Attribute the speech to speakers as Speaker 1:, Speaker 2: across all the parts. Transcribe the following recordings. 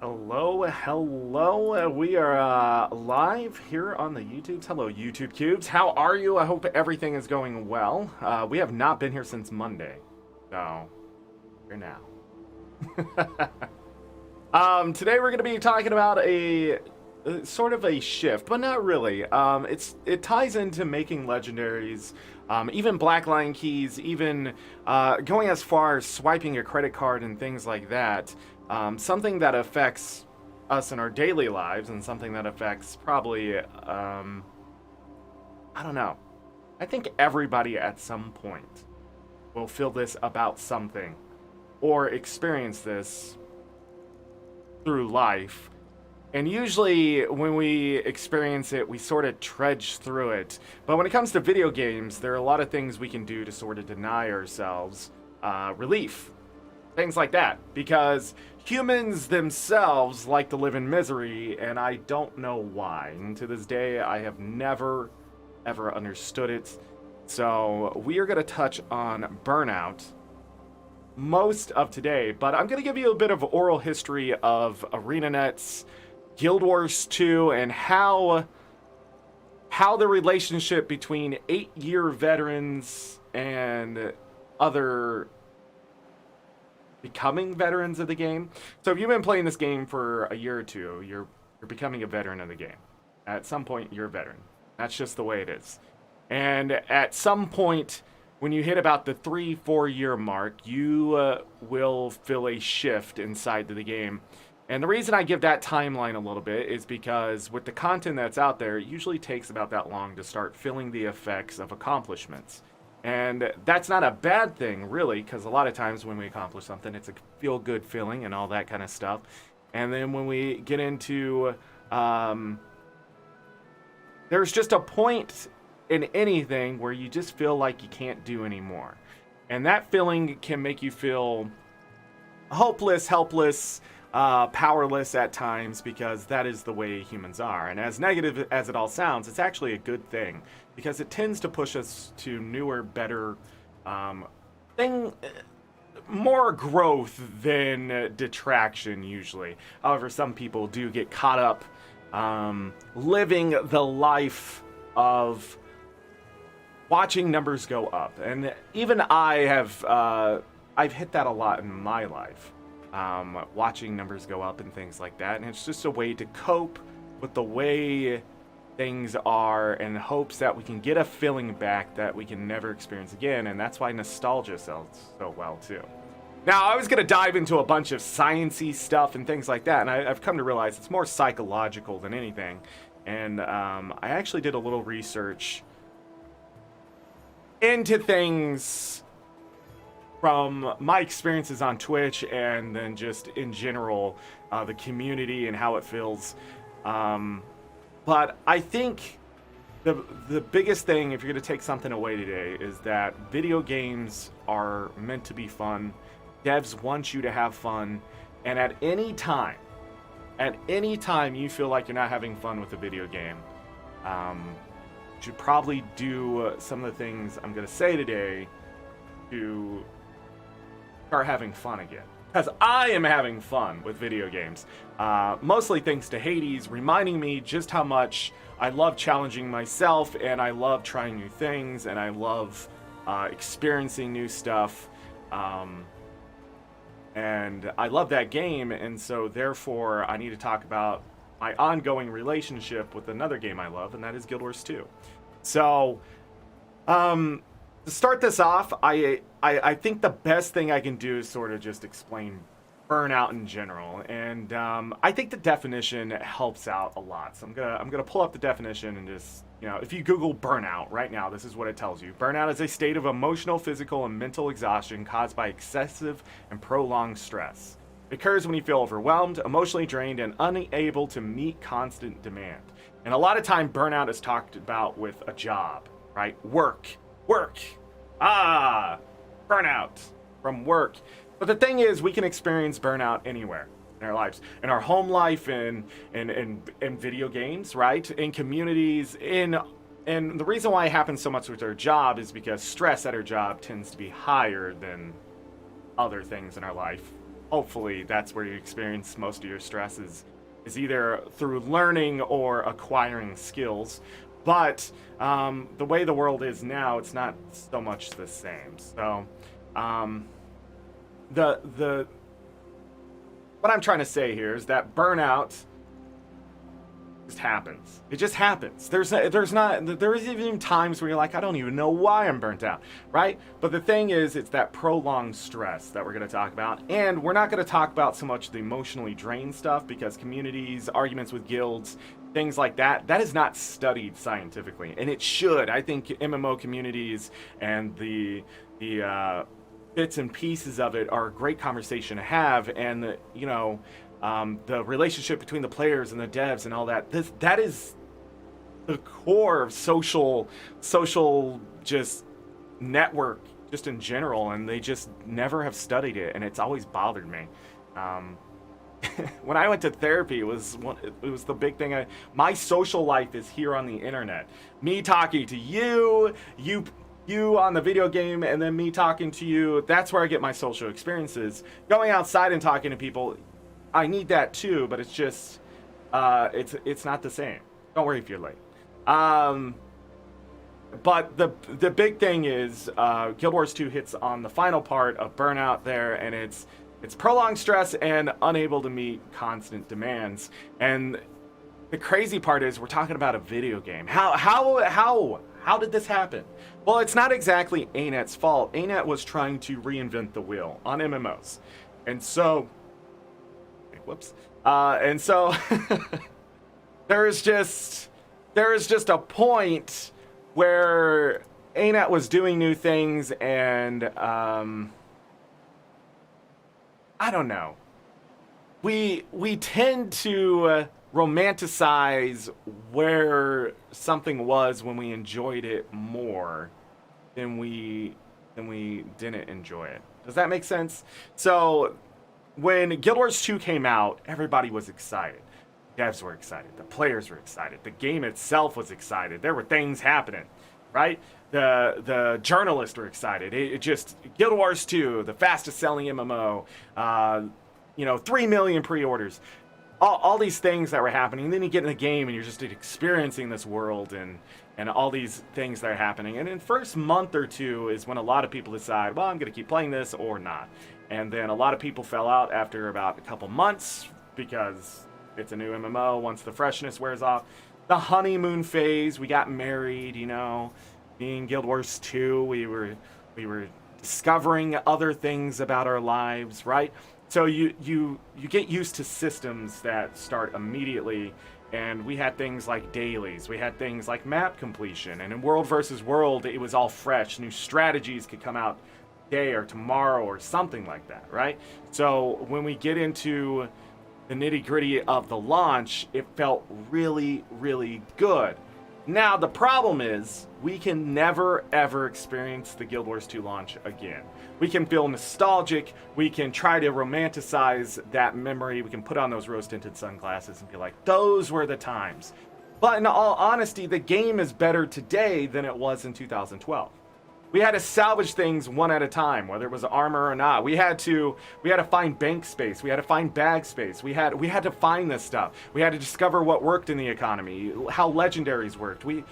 Speaker 1: Hello. We are live here on the YouTubes. Hello, YouTube Cubes. How are you? I hope everything is going well. We have not been here since Monday, so here now. Today we're going to be talking about a sort of a shift, but not really. It ties into making legendaries, even black line keys, even going as far as swiping your credit card and things like that. Something that affects us in our daily lives and something that affects probably, I don't know. I think everybody at some point will feel this about something or experience this through life. And usually when we experience it, we sort of trudge through it. But when it comes to video games, there are a lot of things we can do to sort of deny ourselves relief. Things like that, because humans themselves like to live in misery, and I don't know why. And to this day, I have never, ever understood it. So we are going to touch on burnout most of today, but I'm going to give you a bit of oral history of ArenaNet's Guild Wars 2 and how the relationship between 8-year veterans and other becoming veterans of the game. So if you've been playing this game for a year or two, you're becoming a veteran of the game. At some point, you're a veteran. That's just the way it is. And at some point, when you hit about the 3-4 year mark, you will feel a shift inside of the game. And the reason I give that timeline a little bit is because with the content that's out there, it usually takes about that long to start feeling the effects of accomplishments. And that's not a bad thing, really, because a lot of times when we accomplish something, it's a feel-good feeling and all that kind of stuff. And then when we get into... there's just a point in anything where you just feel like you can't do anymore. And that feeling can make you feel hopeless, helpless, powerless at times, because that is the way humans are. And as negative as it all sounds, it's actually a good thing, because it tends to push us to newer, better more growth than detraction usually. However, some people do get caught up living the life of watching numbers go up. And even I have I've hit that a lot in my life. Watching numbers go up and things like that, and it's just a way to cope with the way things are in hopes that we can get a feeling back that we can never experience again. And that's why nostalgia sells so well too. Now, I was going to dive into a bunch of sciencey stuff and things like that, and I've come to realize it's more psychological than anything. And I actually did a little research into things from my experiences on Twitch, and then just in general, the community and how it feels. But I think the biggest thing, if you're going to take something away today, is that video games are meant to be fun. Devs want you to have fun. And at any time you feel like you're not having fun with a video game, you should probably do some of the things I'm going to say today to start having fun again. Because I am having fun with video games. Mostly thanks to Hades reminding me just how much I love challenging myself, and I love trying new things, and I love experiencing new stuff. And I love that game, and so therefore I need to talk about my ongoing relationship with another game I love, and that is Guild Wars 2. So, to start this off, I think the best thing I can do is sort of just explain burnout in general, and I think the definition helps out a lot. So I'm gonna pull up the definition and just, if you Google burnout right now, this is what it tells you. Burnout is a state of emotional, physical, and mental exhaustion caused by excessive and prolonged stress. It occurs when you feel overwhelmed, emotionally drained, and unable to meet constant demand. And a lot of time, burnout is talked about with a job, right? Work, burnout from work. But the thing is, we can experience burnout anywhere in our lives, in our home life, in video games, right? In communities, and the reason why it happens so much with our job is because stress at our job tends to be higher than other things in our life. hopefully that's where you experience most of your stress is either through learning or acquiring skills. But the way the world is now, it's not so much the same. So um, the what I'm trying to say here is that burnout just happens. It just happens. There is even times where you're like, I don't even know why I'm burnt out, right? But the thing is, it's that prolonged stress that we're going to talk about, and we're not going to talk about so much the emotionally drained stuff, because communities, arguments with guilds, things like that, that is not studied scientifically, and it should. I think MMO communities and the bits and pieces of it are a great conversation to have, and the relationship between the players and the devs and all that. That is the core of social just network, just in general, and they just never have studied it, and it's always bothered me. When I went to therapy, it was the big thing. My social life is here on the internet. Me talking to you on the video game, and then me talking to you. That's where I get my social experiences. Going outside and talking to people, I need that too, but it's just it's not the same. Don't worry if you're late. But the big thing is Guild Wars 2 hits on the final part of burnout there, and it's prolonged stress and unable to meet constant demands. And the crazy part is we're talking about a video game. How did this happen? Well, it's not exactly Anet's fault. Anet was trying to reinvent the wheel on MMOs, and so. Whoops. And so there is just a point where Anet was doing new things, and I don't know. We tend to romanticize where something was when we enjoyed it more than we didn't enjoy it. Does that make sense? So when Guild Wars 2 came out, everybody was excited. Devs were excited. The players were excited. The game itself was excited. There were things happening, right? The journalists were excited. It just Guild Wars 2, the fastest selling MMO, 3 million pre-orders. All these things that were happening. And then you get in the game and you're just experiencing this world and all these things that are happening. And in the first month or two is when a lot of people decide, well, I'm going to keep playing this or not. And then a lot of people fell out after about a couple months because it's a new MMO. Once the freshness wears off, the honeymoon phase, we got married, being Guild Wars 2, we were discovering other things about our lives, right? So you get used to systems that start immediately, and we had things like dailies, we had things like map completion, and in World versus World, it was all fresh. New strategies could come out day or tomorrow or something like that, right? So when we get into the nitty-gritty of the launch, it felt really, really good. Now, the problem is we can never, ever experience the Guild Wars 2 launch again. We can feel nostalgic. We can try to romanticize that memory. We can put on those rose-tinted sunglasses and be like, those were the times. But in all honesty, the game is better today than it was in 2012. We had to salvage things one at a time, whether it was armor or not. We had to find bank space. We had to find bag space. We had to find this stuff. We had to discover what worked in the economy, how legendaries worked. We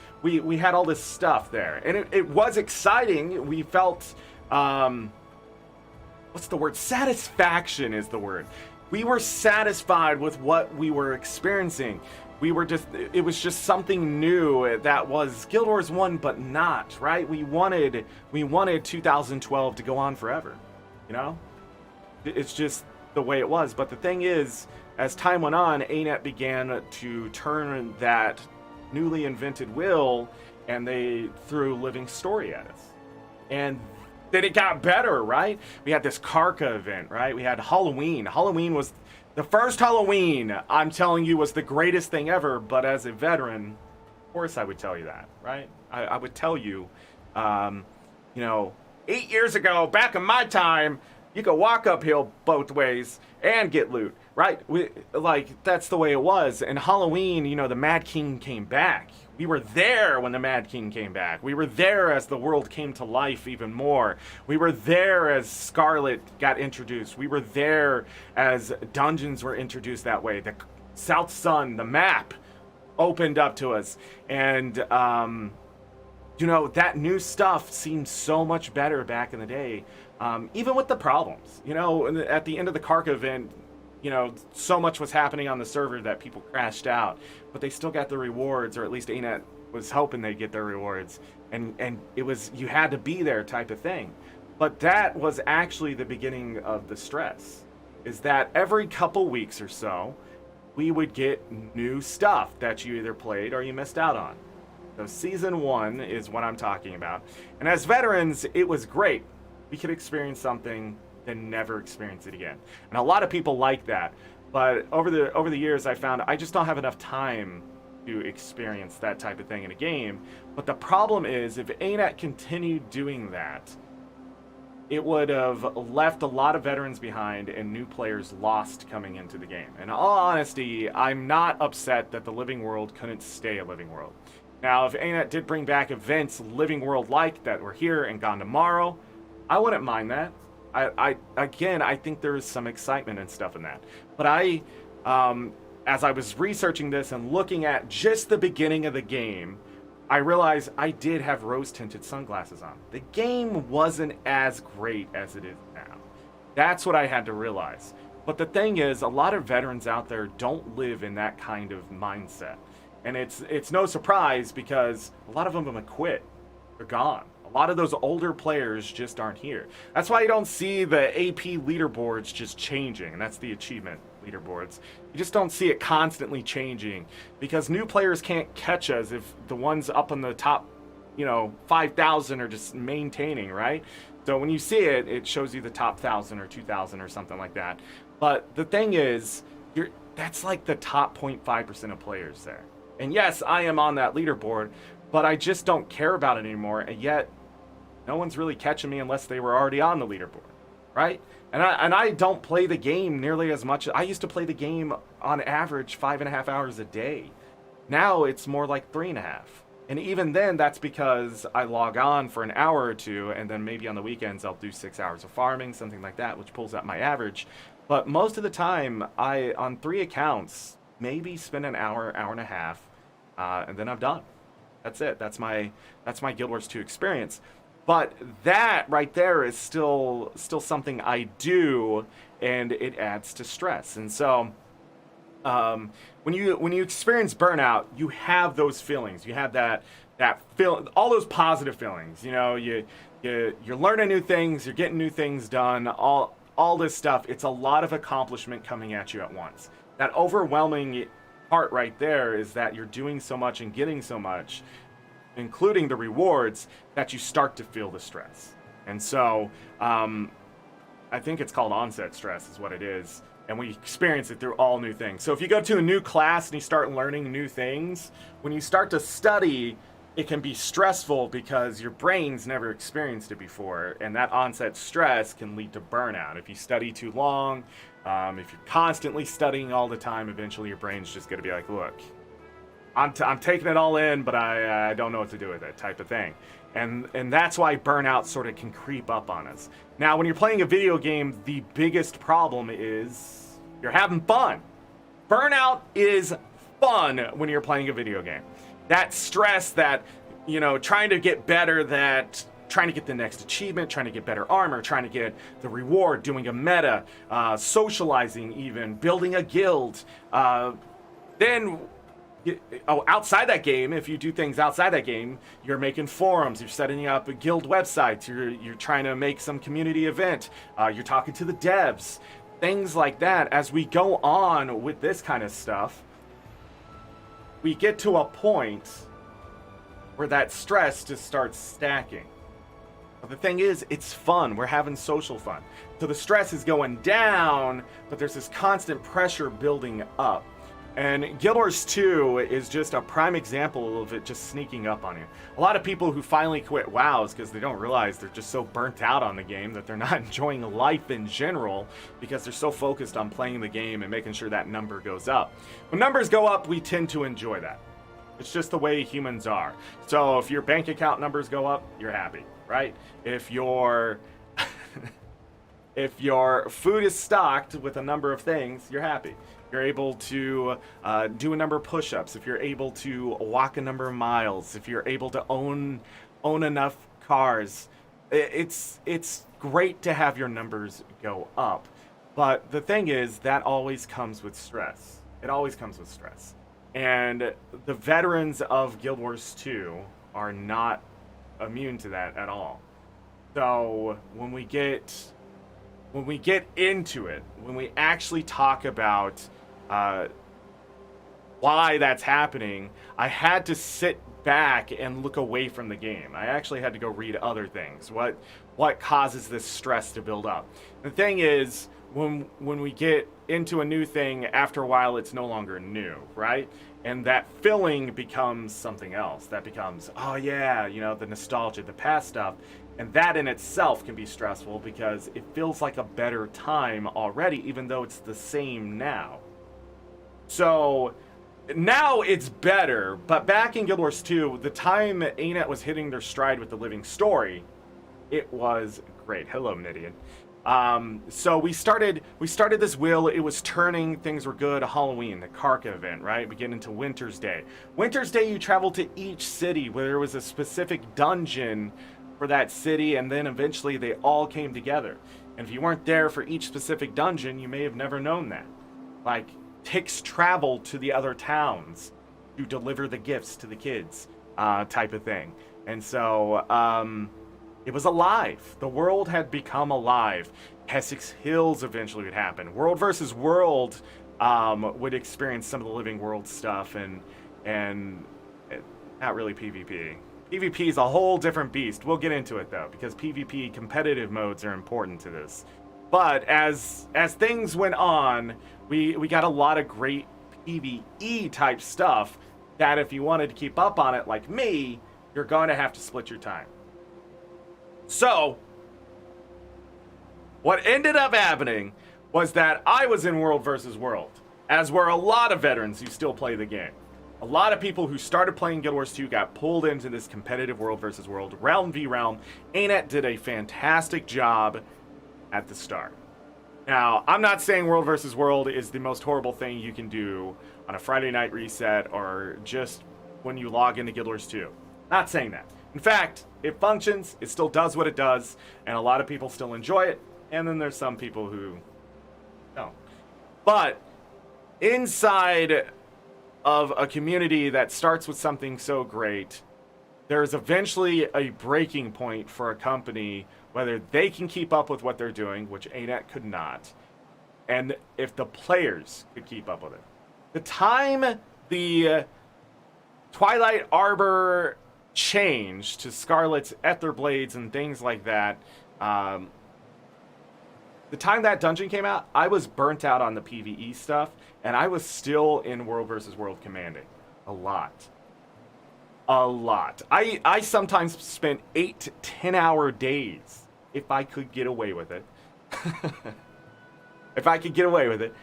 Speaker 1: had all this stuff there, and it was exciting. We felt what's the word? Satisfaction is the word. We were satisfied with what we were experiencing. It was just something new that was Guild Wars 1, but not, right? We wanted 2012 to go on forever, It's just the way it was. But the thing is, as time went on, Anet began to turn that newly invented wheel, and they threw Living Story at us. And then it got better, right? We had this Karka event, right? We had Halloween. Halloween was the first Halloween, I'm telling you, was the greatest thing ever. But as a veteran, of course I would tell you that, right? I would tell you, 8 years ago, back in my time, You could walk uphill both ways and get loot, right? That's the way it was. And Halloween, the Mad King came back. We were there when the Mad King came back. We were there as the world came to life even more. We were there as Scarlet got introduced. We were there as dungeons were introduced that way. The South Sun, the map, opened up to us. And, that new stuff seemed so much better back in the day. Even with the problems, at the end of the Kark event, so much was happening on the server that people crashed out, but they still got the rewards, or at least Anet was hoping they'd get their rewards. And it was, you had to be there type of thing. But that was actually the beginning of the stress, is that every couple weeks or so, we would get new stuff that you either played or you missed out on. So season 1 is what I'm talking about. And as veterans, it was great. We could experience something, then never experience it again. And a lot of people like that. But over the years, I found I just don't have enough time to experience that type of thing in a game. But the problem is, if Anet continued doing that, it would have left a lot of veterans behind and new players lost coming into the game. In all honesty, I'm not upset that the Living World couldn't stay a Living World. Now, if Anet did bring back events Living World-like that were here and gone tomorrow, I wouldn't mind that. I think there is some excitement and stuff in that. But as I was researching this and looking at just the beginning of the game, I realized I did have rose-tinted sunglasses on. The game wasn't as great as it is now. That's what I had to realize. But the thing is, a lot of veterans out there don't live in that kind of mindset. And it's no surprise, because a lot of them have quit. They're gone. A lot of those older players just aren't here. That's why you don't see the AP leaderboards just changing, and that's the achievement leaderboards. You just don't see it constantly changing, because new players can't catch us if the ones up on the top, 5,000 are just maintaining, right? So when you see it, it shows you the top 1,000 or 2,000 or something like that. But the thing is, that's like the top 0.5% of players there. And yes, I am on that leaderboard, but I just don't care about it anymore. And yet, no one's really catching me unless they were already on the leaderboard, right? And I don't play the game nearly as much. I used to play the game on average 5.5 hours a day. Now it's more like 3.5. And even then, that's because I log on for an hour or two, and then maybe on the weekends I'll do 6 hours of farming, something like that, which pulls up my average. But most of the time, on 3 accounts, maybe spend an hour, hour and a half, and then I'm done. That's it. That's my Guild Wars 2 experience. But that right there is still something I do, and it adds to stress. And so, when you experience burnout, you have those feelings. You have that feel, all those positive feelings. You're learning new things. You're getting new things done. All this stuff. It's a lot of accomplishment coming at you at once. That overwhelming part right there is that you're doing so much and getting so much, including the rewards, that you start to feel the stress. And so I think it's called onset stress is what it is, and we experience it through all new things. So if you go to a new class and you start learning new things, when you start to study, it can be stressful because your brain's never experienced it before, and that onset stress can lead to burnout. If you study too long, if you're constantly studying all the time, eventually your brain's just going to be like, look, I'm taking it all in, but I don't know what to do with it, type of thing. And that's why burnout sort of can creep up on us. Now, when you're playing a video game, the biggest problem is you're having fun. Burnout is fun when you're playing a video game. That stress, that, trying to get better, that trying to get the next achievement, trying to get better armor, trying to get the reward, doing a meta, socializing even, building a guild. Then outside that game, if you do things outside that game, you're making forums, you're setting up a guild websites, you're trying to make some community event, you're talking to the devs, things like that. As we go on with this kind of stuff, we get to a point where that stress just starts stacking. But the thing is, it's fun. We're having social fun. So the stress is going down, but there's this constant pressure building up. And Guild Wars 2 is just a prime example of it just sneaking up on you. A lot of people who finally quit WoW is because they don't realize they're just so burnt out on the game that they're not enjoying life in general because they're so focused on playing the game and making sure that number goes up. When numbers go up, we tend to enjoy that. It's just the way humans are. So if your bank account numbers go up, you're happy, right? If your if your food is stocked with a number of things, you're happy. You're able to do a number of push-ups, if you're able to walk a number of miles, if you're able to own enough cars, it's great to have your numbers go up. But the thing is, that always comes with stress. It always comes with stress. And the veterans of Guild Wars 2 are not immune to that at all. So when we get into it, when we actually talk about why that's happening, I had to sit back and look away from the game. I actually had to go read other things. What causes this stress to build up? The thing is, when we get into a new thing, after a while it's no longer new, right? And that feeling becomes something else. That becomes, oh yeah, you know, the nostalgia, the past stuff. And that in itself can be stressful because it feels like a better time already, even though it's the same now. So now it's better, but back in Guild Wars 2, the time Anet was hitting their stride with the living story, it was great. Hello, Midian. So we started this wheel. It was turning. Things were good. Halloween, the Karka event, right? We get into Winter's Day. Winter's Day, you travel to each city where there was a specific dungeon for that city, and then eventually they all came together. And if you weren't there for each specific dungeon, you may have never known that. Like, Ticks travel to the other towns to deliver the gifts to the kids, type of thing. And so, it was alive. The world had become alive. Essex Hills eventually would happen. World versus World would experience some of the Living World stuff, and not really PvP. PvP is a whole different beast. We'll get into it though, because PvP competitive modes are important to this. But as things went on, we got a lot of great PvE type stuff that if you wanted to keep up on it like me, you're going to have to split your time. So, what ended up happening was that I was in World versus World, as were a lot of veterans who still play the game. A lot of people who started playing Guild Wars 2 got pulled into this competitive World versus World, Realm v Realm. Anet did a fantastic job at the start. Now, I'm not saying World versus World is the most horrible thing you can do on a Friday night reset or just when you log into Guild Wars 2. Not saying that. In fact, it functions, it still does what it does, and a lot of people still enjoy it, and then there's some people who don't. But inside of a community that starts with something so great, there's eventually a breaking point for a company, whether they can keep up with what they're doing, which Anet could not, and if the players could keep up with it. The time the Twilight Arbor changed to Scarlet's Ether Blades and things like that, the time that dungeon came out, I was burnt out on the PvE stuff, and I was still in World versus World commanding. A lot. I sometimes spent 8 to 10 hour days, if I could get away with it. If I could get away with it,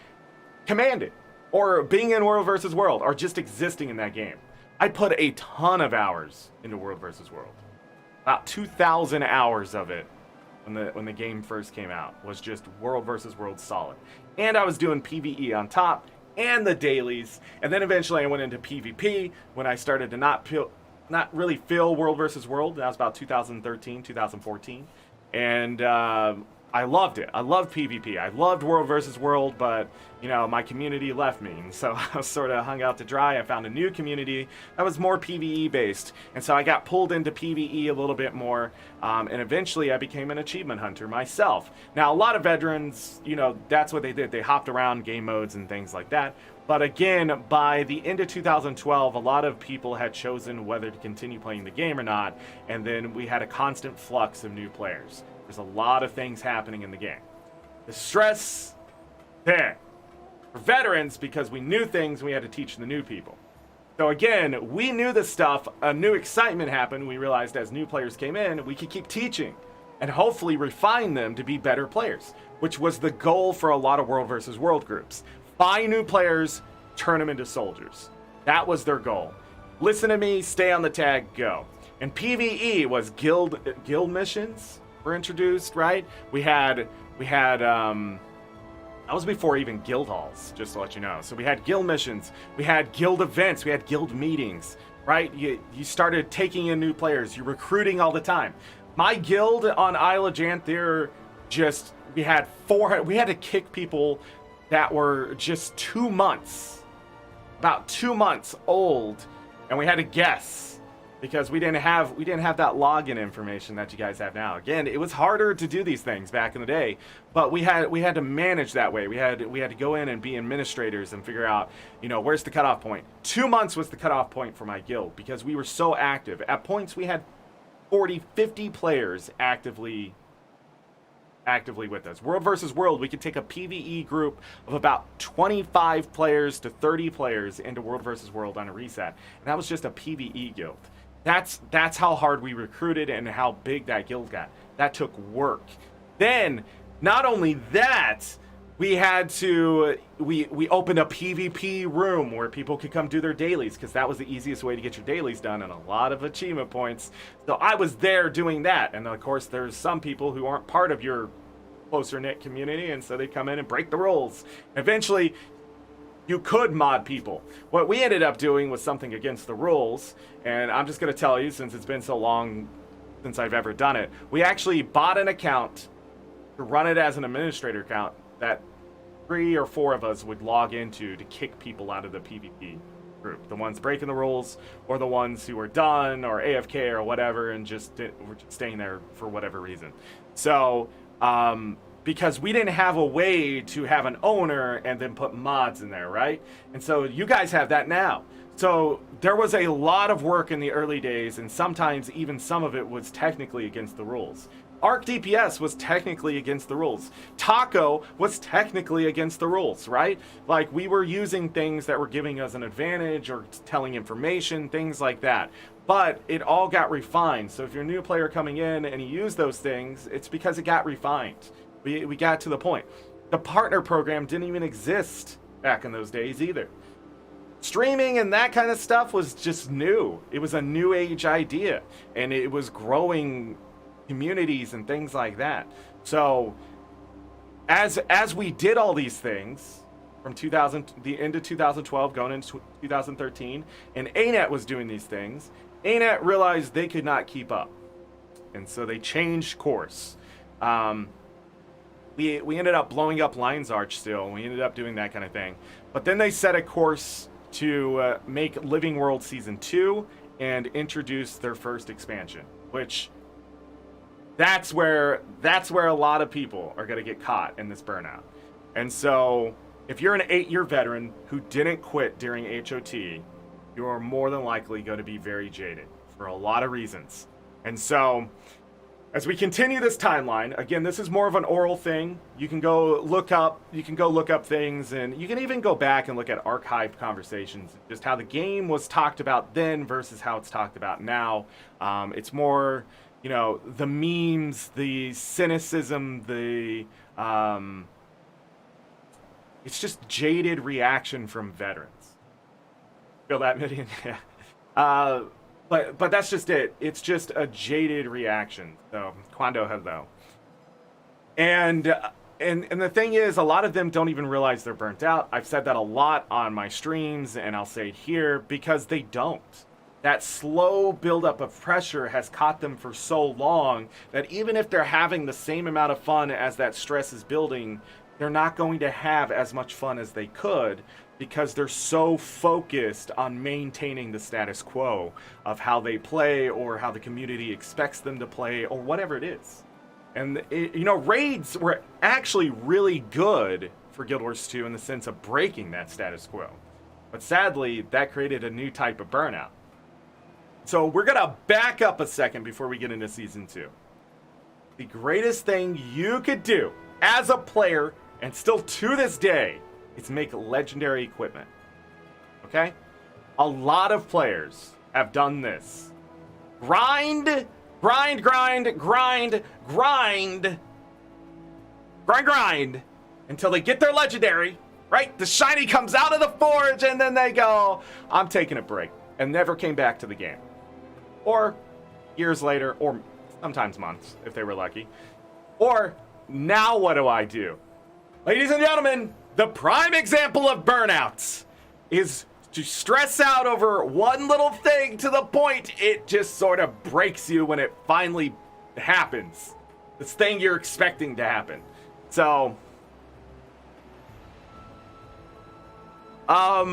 Speaker 1: commanding, or being in World versus World, or just existing in that game. I put a ton of hours into World versus World. About 2,000 hours of it when the game first came out was just World versus World solid. And I was doing PvE on top and the dailies, and then eventually I went into PvP when I started to not really feel World versus World. That was about 2013, 2014, and I loved it. I loved PvP. I loved World versus World, but you know, my community left me, and so I was sort of hung out to dry. I found a new community that was more PvE based, and so I got pulled into PvE a little bit more, and eventually I became an achievement hunter myself. Now, a lot of veterans, you know, that's what they did. They hopped around game modes and things like that. But again, by the end of 2012, a lot of people had chosen whether to continue playing the game or not, and then we had a constant flux of new players. There's a lot of things happening in the game. The stress, there. For veterans, because we knew things, we had to teach the new people. So again, we knew the stuff, a new excitement happened. We realized as new players came in, we could keep teaching and hopefully refine them to be better players, which was the goal for a lot of World versus World groups. Find new players, turn them into soldiers. That was their goal. Listen to me, stay on the tag, go. And PvE was guild missions were introduced, right? We had that was before even guild halls, just to let you know. So we had guild missions, we had guild events, we had guild meetings, right? You started taking in new players, you're recruiting all the time. My guild on Isle of Janther, we had to kick people that were just 2 months, about 2 months old, and we had to guess because we didn't have that login information that you guys have now. Again, it was harder to do these things back in the day, but we had to manage that way. We had to go in and be administrators and figure out, where's the cutoff point. 2 months was the cutoff point for my guild because we were so active. At points we had 40, 50 players actively with us. World versus World, we could take a PvE group of about 25 players to 30 players into World versus World on a reset. And that was just a PvE guild. That's how hard we recruited and how big that guild got. That took work. Then, not only that, we opened a PvP room where people could come do their dailies because that was the easiest way to get your dailies done and a lot of achievement points. So I was there doing that. And of course, there's some people who aren't part of your closer knit community, and so they come in and break the rules. Eventually, you could mod people. What we ended up doing was something against the rules, and I'm just going to tell you, since it's been so long since I've ever done it, we actually bought an account to run it as an administrator account that 3 or 4 of us would log into to kick people out of the PvP group. The ones breaking the rules, or the ones who were done, or AFK, or whatever, and were just staying there for whatever reason. So, because we didn't have a way to have an owner and then put mods in there, right? And so you guys have that now. So there was a lot of work in the early days, and sometimes even some of it was technically against the rules. Arc DPS was technically against the rules. Taco was technically against the rules, right? Like, we were using things that were giving us an advantage or telling information, things like that. But it all got refined. So if you're a new player coming in and you use those things, it's because it got refined. We got to the point. The partner program didn't even exist back in those days either. Streaming and that kind of stuff was just new. It was a new age idea, and it was growing communities and things like that. So as we did all these things from the end of 2012 going into 2013, and Anet was doing these things, Anet realized they could not keep up, and so they changed course. We ended up blowing up Lion's Arch still. We ended up doing that kind of thing. But then they set a course to make Living World Season 2 and introduce their first expansion, which that's where a lot of people are going to get caught in this burnout. And so if you're an 8-year veteran who didn't quit during HOT, you are more than likely going to be very jaded for a lot of reasons. And so as we continue this timeline, again, this is more of an oral thing. You can go look up things, and you can even go back and look at archived conversations, just how the game was talked about then versus how it's talked about now. It's more, the memes, the cynicism, it's just jaded reaction from veterans. Feel that, Midian? Yeah. But that's just it. It's just a jaded reaction. So, Quando hello. And the thing is, a lot of them don't even realize they're burnt out. I've said that a lot on my streams, and I'll say it here, because they don't. That slow buildup of pressure has caught them for so long that even if they're having the same amount of fun as that stress is building, they're not going to have as much fun as they could, because they're so focused on maintaining the status quo of how they play or how the community expects them to play or whatever it is. And, raids were actually really good for Guild Wars 2 in the sense of breaking that status quo. But sadly, that created a new type of burnout. So we're going to back up a second before we get into Season 2. The greatest thing you could do as a player, and still to this day, is make legendary equipment. Okay? A lot of players have done this. Grind, grind, grind, grind, grind, grind, grind, until they get their legendary, right? The shiny comes out of the forge, and then they go, I'm taking a break, and never came back to the game. Or years later, or sometimes months, if they were lucky. Or, now what do I do? Ladies and gentlemen, the prime example of burnouts is to stress out over one little thing to the point it just sort of breaks you when it finally happens. This thing you're expecting to happen. So, I'm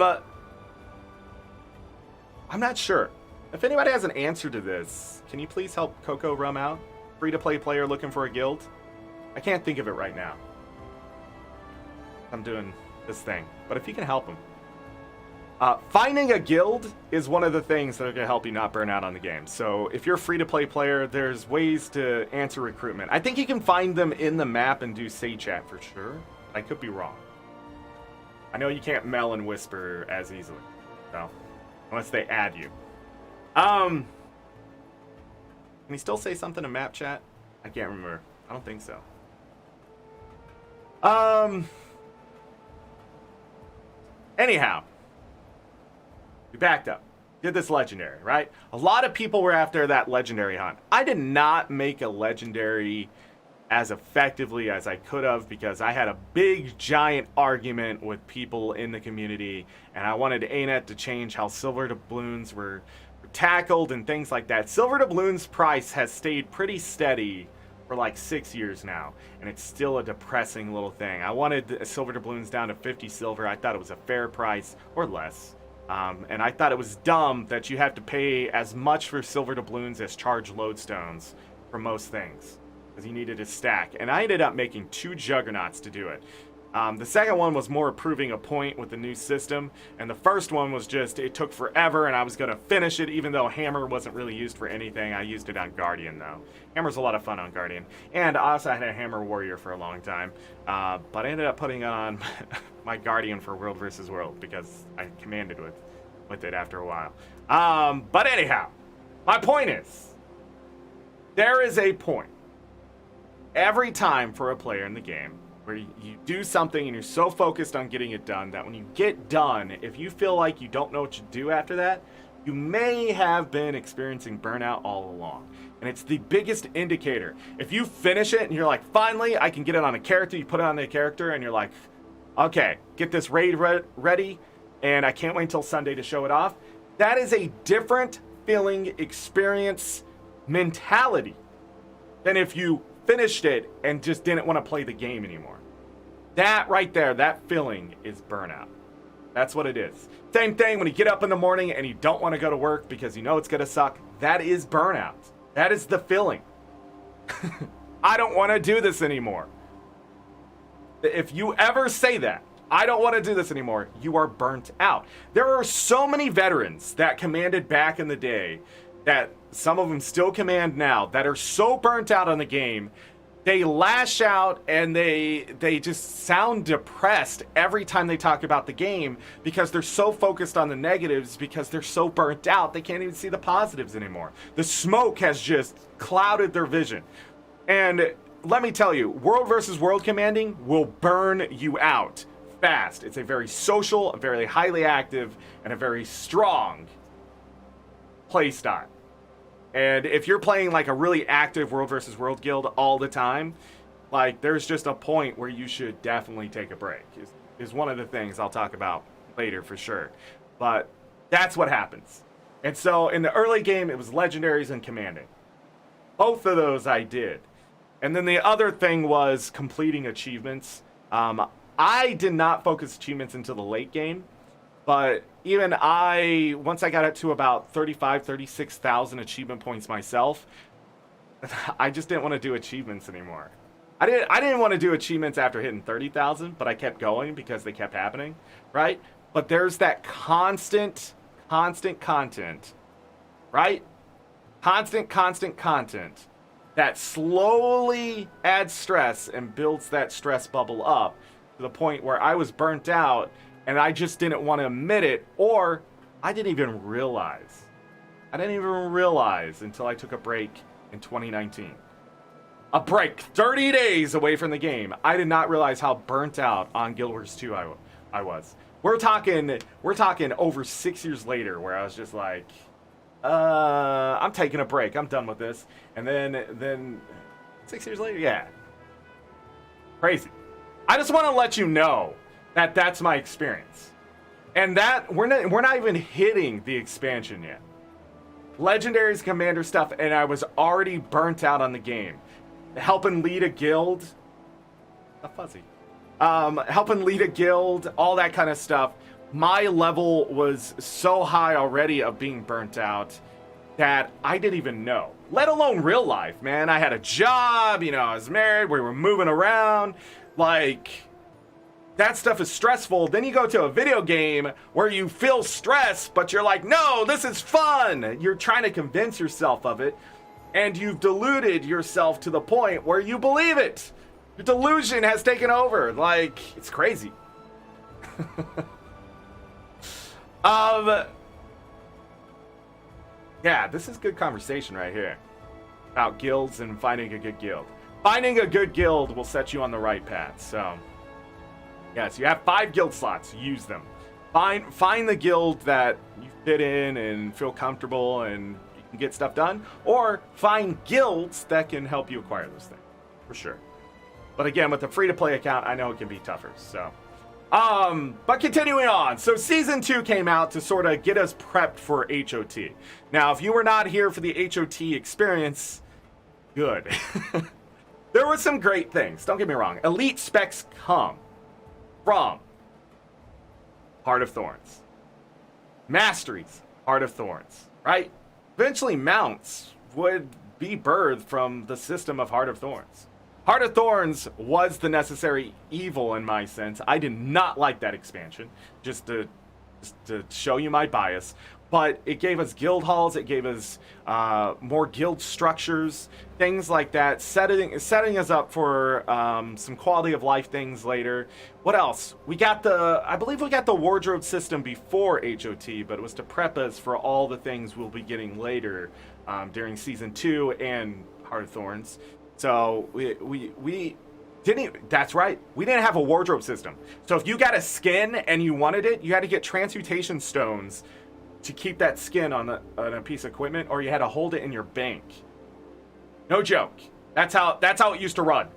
Speaker 1: not sure. If anybody has an answer to this, can you please help Coco Rum out? Free-to-play player looking for a guild? I can't think of it right now. I'm doing this thing. But if you can help him. Finding a guild is one of the things that are going to help you not burn out on the game. So if you're a free-to-play player, there's ways to answer recruitment. I think you can find them in the map and do say chat for sure. I could be wrong. I know you can't mel and whisper as easily. So, unless they add you. Can he still say something in map chat? I can't remember. I don't think so. Anyhow. We backed up. Did this legendary, right? A lot of people were after that legendary hunt. I did not make a legendary as effectively as I could have because I had a big, giant argument with people in the community, and I wanted Anet to change how silver doubloons were tackled and things like that. Silver doubloons price has stayed pretty steady for like 6 years now, and it's still a depressing little thing. I wanted silver doubloons down to 50 silver. I thought it was a fair price, or less. And I thought it was dumb that you have to pay as much for silver doubloons as charge lodestones for most things, because you needed to stack. And I ended up making 2 juggernauts to do it. The second one was more proving a point with the new system, and the first one was just, it took forever, and I was going to finish it, even though Hammer wasn't really used for anything. I used it on Guardian, though. Hammer's a lot of fun on Guardian. And I also had a Hammer Warrior for a long time, but I ended up putting on my Guardian for World vs. World, because I commanded with it after a while. But anyhow, my point is, there is a point every time for a player in the game where you do something and you're so focused on getting it done that when you get done, if you feel like you don't know what to do after that, you may have been experiencing burnout all along. And it's the biggest indicator. If you finish it and you're like, finally, I can get it on a character, you put it on the character and you're like, okay, get this raid ready, and I can't wait until Sunday to show it off. That is a different feeling, experience, mentality than if you finished it and just didn't want to play the game anymore. That right there, that feeling is burnout. That's what it is. Same thing when you get up in the morning and you don't want to go to work because you know it's going to suck. That is burnout. That is the feeling. I don't want to do this anymore. If you ever say that, I don't want to do this anymore, you are burnt out. There are so many veterans that commanded back in the day, that some of them still command now, that are so burnt out on the game, they lash out and they just sound depressed every time they talk about the game because they're so focused on the negatives, because they're so burnt out they can't even see the positives anymore. The smoke has just clouded their vision. And let me tell you, World versus World commanding will burn you out fast. It's a very social, a very highly active, and a very strong play style. And if you're playing like a really active World vs. World guild all the time, like there's just a point where you should definitely take a break. Is one of the things I'll talk about later for sure. But that's what happens. And so in the early game, it was legendaries and commanding. Both of those I did. And then the other thing was completing achievements. I did not focus achievements until the late game. But even once I got up to about 36,000 achievement points myself, I just didn't want to do achievements anymore. I didn't want to do achievements after hitting 30,000, but I kept going because they kept happening, right? But there's that constant content, right? Constant content that slowly adds stress and builds that stress bubble up to the point where I was burnt out and I just didn't want to admit it, or I didn't even realize. I didn't even realize until I took a break in 2019. A break, 30 days away from the game. I did not realize how burnt out on Guild Wars 2 I was. We're talking over 6 years later, where I was just like, I'm taking a break. I'm done with this. And then 6 years later, yeah, crazy. I just want to let you know that that's my experience, and that we're not even hitting the expansion yet. Legendaries, Commander stuff, and I was already burnt out on the game. Helping lead a guild, helping lead a guild, all that kind of stuff. My level was so high already of being burnt out that I didn't even know, let alone real life, man. I had a job, I was married, we were moving around, like, that stuff is stressful. Then you go to a video game where you feel stress, but you're like, no, this is fun. You're trying to convince yourself of it, and you've deluded yourself to the point where you believe it. Your delusion has taken over. Like, it's crazy. Yeah, this is good conversation right here about guilds and finding a good guild. Finding a good guild will set you on the right path. So, yes, you have 5 guild slots. Use them. Find the guild that you fit in and feel comfortable and you can get stuff done, or find guilds that can help you acquire those things, for sure. But again, with the free-to-play account, I know it can be tougher. So, but continuing on. So Season 2 came out to sort of get us prepped for HOT. Now, if you were not here for the HOT experience, good. There were some great things. Don't get me wrong. Elite specs come from Heart of Thorns. Masteries, Heart of Thorns, right? Eventually, mounts would be birthed from the system of Heart of Thorns. Heart of Thorns was the necessary evil in my sense. I did not like that expansion, just to show you my bias. But it gave us guild halls, it gave us more guild structures, things like that, setting us up for some quality of life things later. What else? I believe we got the wardrobe system before HOT, but it was to prep us for all the things we'll be getting later during Season 2 and Heart of Thorns. So we didn't, that's right, we didn't have a wardrobe system. So if you got a skin and you wanted it, you had to get transmutation stones to keep that skin on a piece of equipment, or you had to hold it in your bank. No joke. That's how it used to run.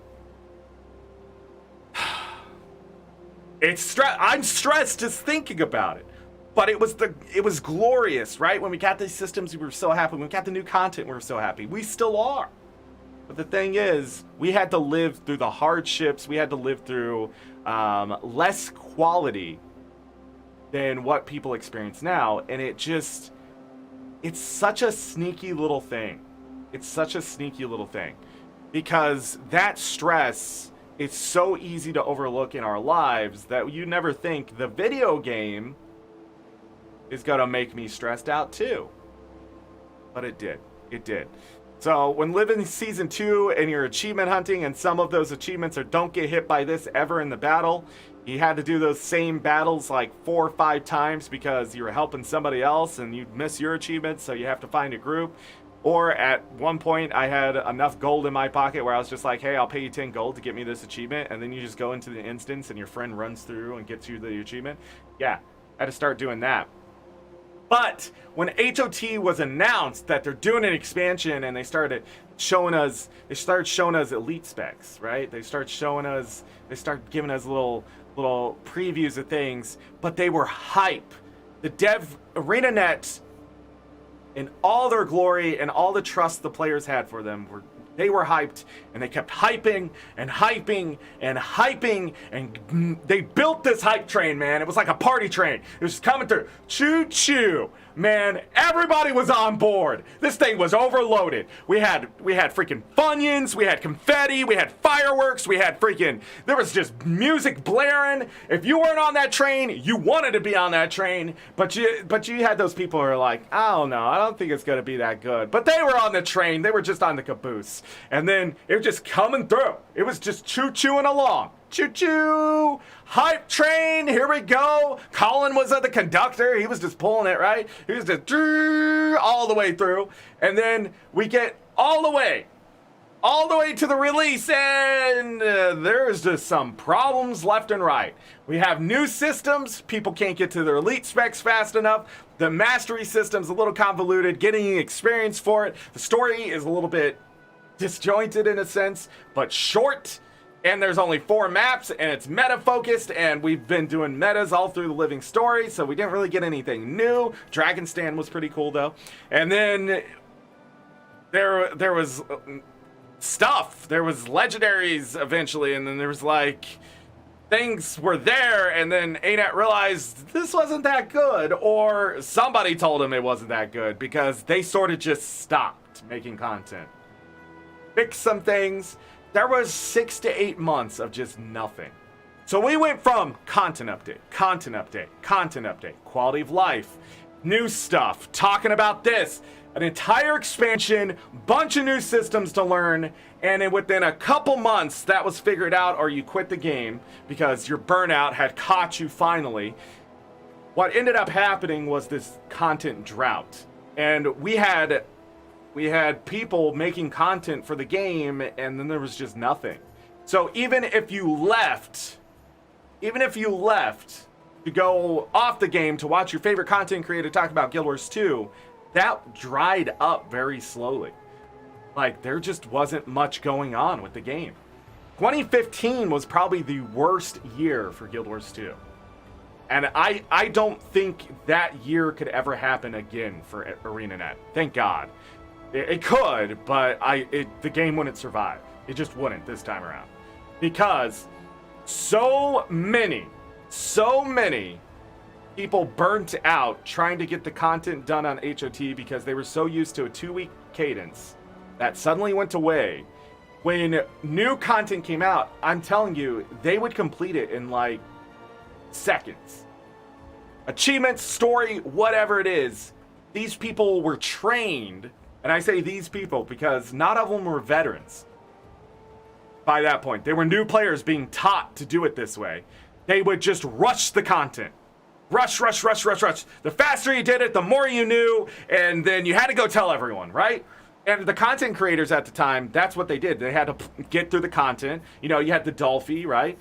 Speaker 1: I'm stressed just thinking about it. But it was glorious, right? When we got these systems, we were so happy. When we got the new content, we were so happy. We still are. But the thing is, we had to live through the hardships. We had to live through less quality than what people experience now. And it's such a sneaky little thing. It's such a sneaky little thing. Because that stress, it's so easy to overlook in our lives that you never think the video game is going to make me stressed out too. But it did. It did. So when living Season 2 and you're achievement hunting, and some of those achievements are don't get hit by this ever in the battle, you had to do those same battles like 4 or 5 times because you were helping somebody else and you'd miss your achievement, so you have to find a group. Or at one point I had enough gold in my pocket where I was just like, hey, I'll pay you 10 gold to get me this achievement, and then you just go into the instance and your friend runs through and gets you the achievement. Yeah, I had to start doing that. But when HOT was announced that they're doing an expansion and they started showing us elite specs, right? They start giving us little previews of things, but they were hype. The ArenaNet, in all their glory and all the trust the players had for them, they were hyped, and they kept hyping and hyping and hyping, and they built this hype train, man. It was like a party train. It was just coming through. Choo-choo. Man, everybody was on board. This thing was overloaded. We had freaking Funyuns, we had confetti, we had fireworks, there was just music blaring. If you weren't on that train, you wanted to be on that train, but you had those people who are like, I don't know, I don't think it's gonna be that good. But they were on the train, they were just on the caboose. And then it was just coming through. It was just choo-chooing along. Choo-choo! Hype train, here we go. Colin was the conductor. He was just pulling it, right? He was just all the way through. And then we get all the way to the release, and there's just some problems left and right. We have new systems. People can't get to their elite specs fast enough. The mastery system's a little convoluted. Getting experience for it. The story is a little bit disjointed in a sense, but short. And there's only 4 maps, and it's meta-focused, and we've been doing metas all through the living story, so we didn't really get anything new. Dragon Stand was pretty cool, though. And then there was stuff. There was legendaries eventually, and then there was like things were there, and then Anet realized this wasn't that good, or somebody told him it wasn't that good, because they sort of just stopped making content. Fixed some things. There was 6 to 8 months of just nothing. So we went from content update, content update, content update, quality of life, new stuff, talking about this, an entire expansion, bunch of new systems to learn, and within a couple months that was figured out, or you quit the game because your burnout had caught you finally. What ended up happening was this content drought, and we had people making content for the game, and then there was just nothing. So even if you left to go off the game to watch your favorite content creator talk about Guild Wars 2, that dried up very slowly. Like, there just wasn't much going on with the game. 2015 was probably the worst year for Guild Wars 2. And I don't think that year could ever happen again for ArenaNet. Thank God. It could, but the game wouldn't survive. It just wouldn't this time around. Because so many people burnt out trying to get the content done on HOT because they were so used to a 2-week cadence that suddenly went away. When new content came out, I'm telling you, they would complete it in like seconds. Achievements, story, whatever it is, these people were trained. And I say these people because not all of them were veterans by that point. They were new players being taught to do it this way. They would just rush the content. Rush. The faster you did it, the more you knew, and then you had to go tell everyone, right? And the content creators at the time, that's what they did. They had to get through the content. You know, you had the Dolphy, right?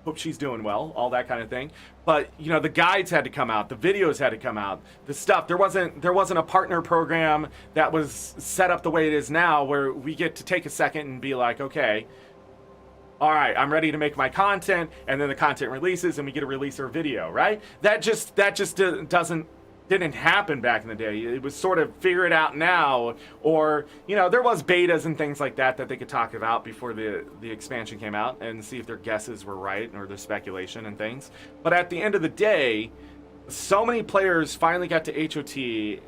Speaker 1: Hope she's doing well, all that kind of thing. But you know, the guides had to come out, the videos had to come out, the stuff. There wasn't a partner program that was set up the way it is now, where we get to take a second and be like, okay, all right, I'm ready to make my content, and then the content releases, and we get to release our video, right? That just didn't happen back in the day. It was sort of figure it out now, or you know, there was betas and things like that they could talk about before the expansion came out and see if their guesses were right or their speculation and things. But at the end of the day, so many players finally got to HOT,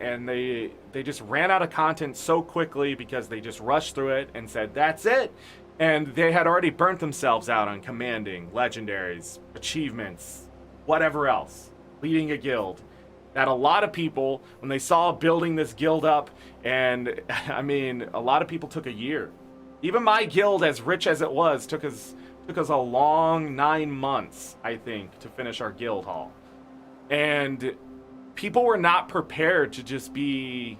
Speaker 1: and they just ran out of content so quickly because they just rushed through it and said that's it. And they had already burnt themselves out on commanding, legendaries, achievements, whatever else, leading a guild. That a lot of people, when they saw building this guild up, and I mean, a lot of people took a year. Even my guild, as rich as it was, took us a long 9 months, I think, to finish our guild hall. And people were not prepared to just be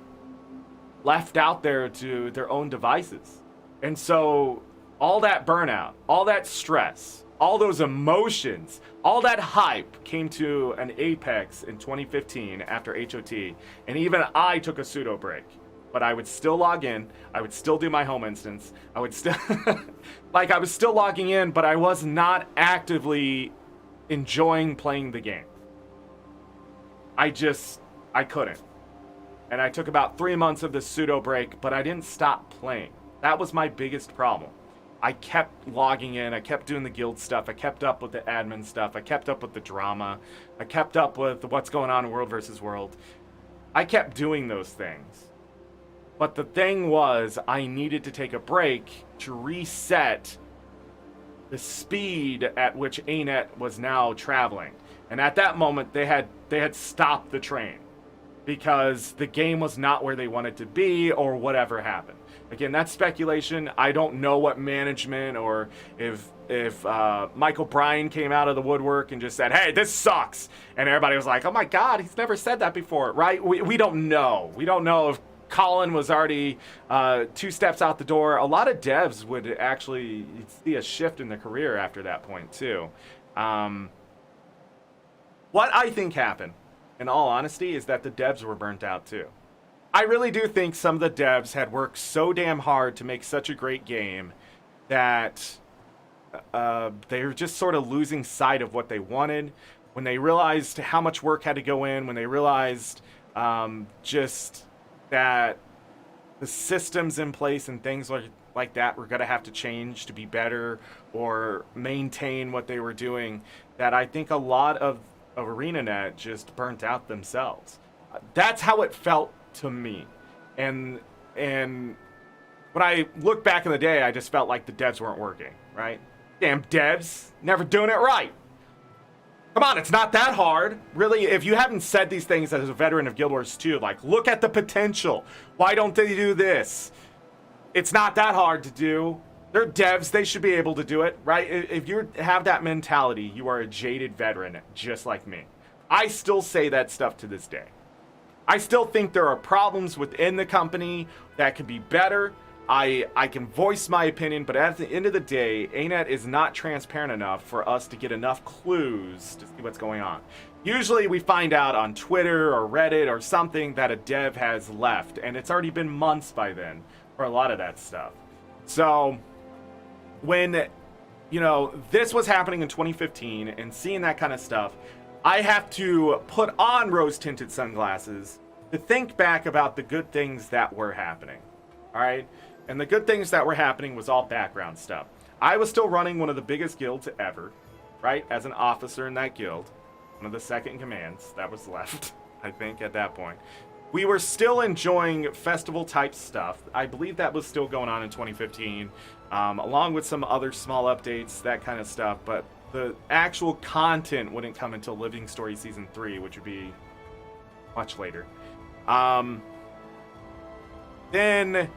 Speaker 1: left out there to their own devices. And so all that burnout, all that stress, all those emotions, all that hype came to an apex in 2015 after HOT, and even I took a pseudo break. But I would still log in, I would still do my home instance, I would still, I was still logging in, but I was not actively enjoying playing the game. I couldn't. And I took about 3 months of this pseudo break, but I didn't stop playing. That was my biggest problem. I kept logging in, I kept doing the guild stuff, I kept up with the admin stuff, I kept up with the drama, I kept up with what's going on in World versus World. I kept doing those things. But the thing was, I needed to take a break to reset the speed at which Anet was now traveling. And at that moment, they had stopped the train because the game was not where they wanted to be, or whatever happened. Again, that's speculation. I don't know what management, or if Michael Bryan came out of the woodwork and just said, "Hey, this sucks," and everybody was like, "Oh my God, he's never said that before," right? We don't know. We don't know if Colin was already 2 steps out the door. A lot of devs would actually see a shift in their career after that point too. What I think happened, in all honesty, is that the devs were burnt out too. I really do think some of the devs had worked so damn hard to make such a great game that they were just sort of losing sight of what they wanted. When they realized how much work had to go in, when they realized just that the systems in place and things like that were going to have to change to be better or maintain what they were doing, that I think a lot of ArenaNet just burnt out themselves. That's how it felt to me. And when I look back in the day, I just felt like the devs weren't working, right? Damn devs, never doing it right. Come on, it's not that hard. Really, if you haven't said these things as a veteran of Guild Wars 2, like, look at the potential. Why don't they do this? It's not that hard to do. They're devs, they should be able to do it, right? If you have that mentality, you are a jaded veteran, just like me. I still say that stuff to this day. I still think there are problems within the company that could be better. I can voice my opinion, but at the end of the day, Anet is not transparent enough for us to get enough clues to see what's going on. Usually we find out on Twitter or Reddit or something that a dev has left, and it's already been months by then for a lot of that stuff. So when, you know, this was happening in 2015 and seeing that kind of stuff, I have to put on rose-tinted sunglasses to think back about the good things that were happening. All right? And the good things that were happening was all background stuff. I was still running one of the biggest guilds ever, right? As an officer in that guild. One of the second commands that was left, I think, at that point. We were still enjoying festival-type stuff. I believe that was still going on in 2015, along with some other small updates, that kind of stuff. But the actual content wouldn't come until Living Story Season 3, which would be much later. Then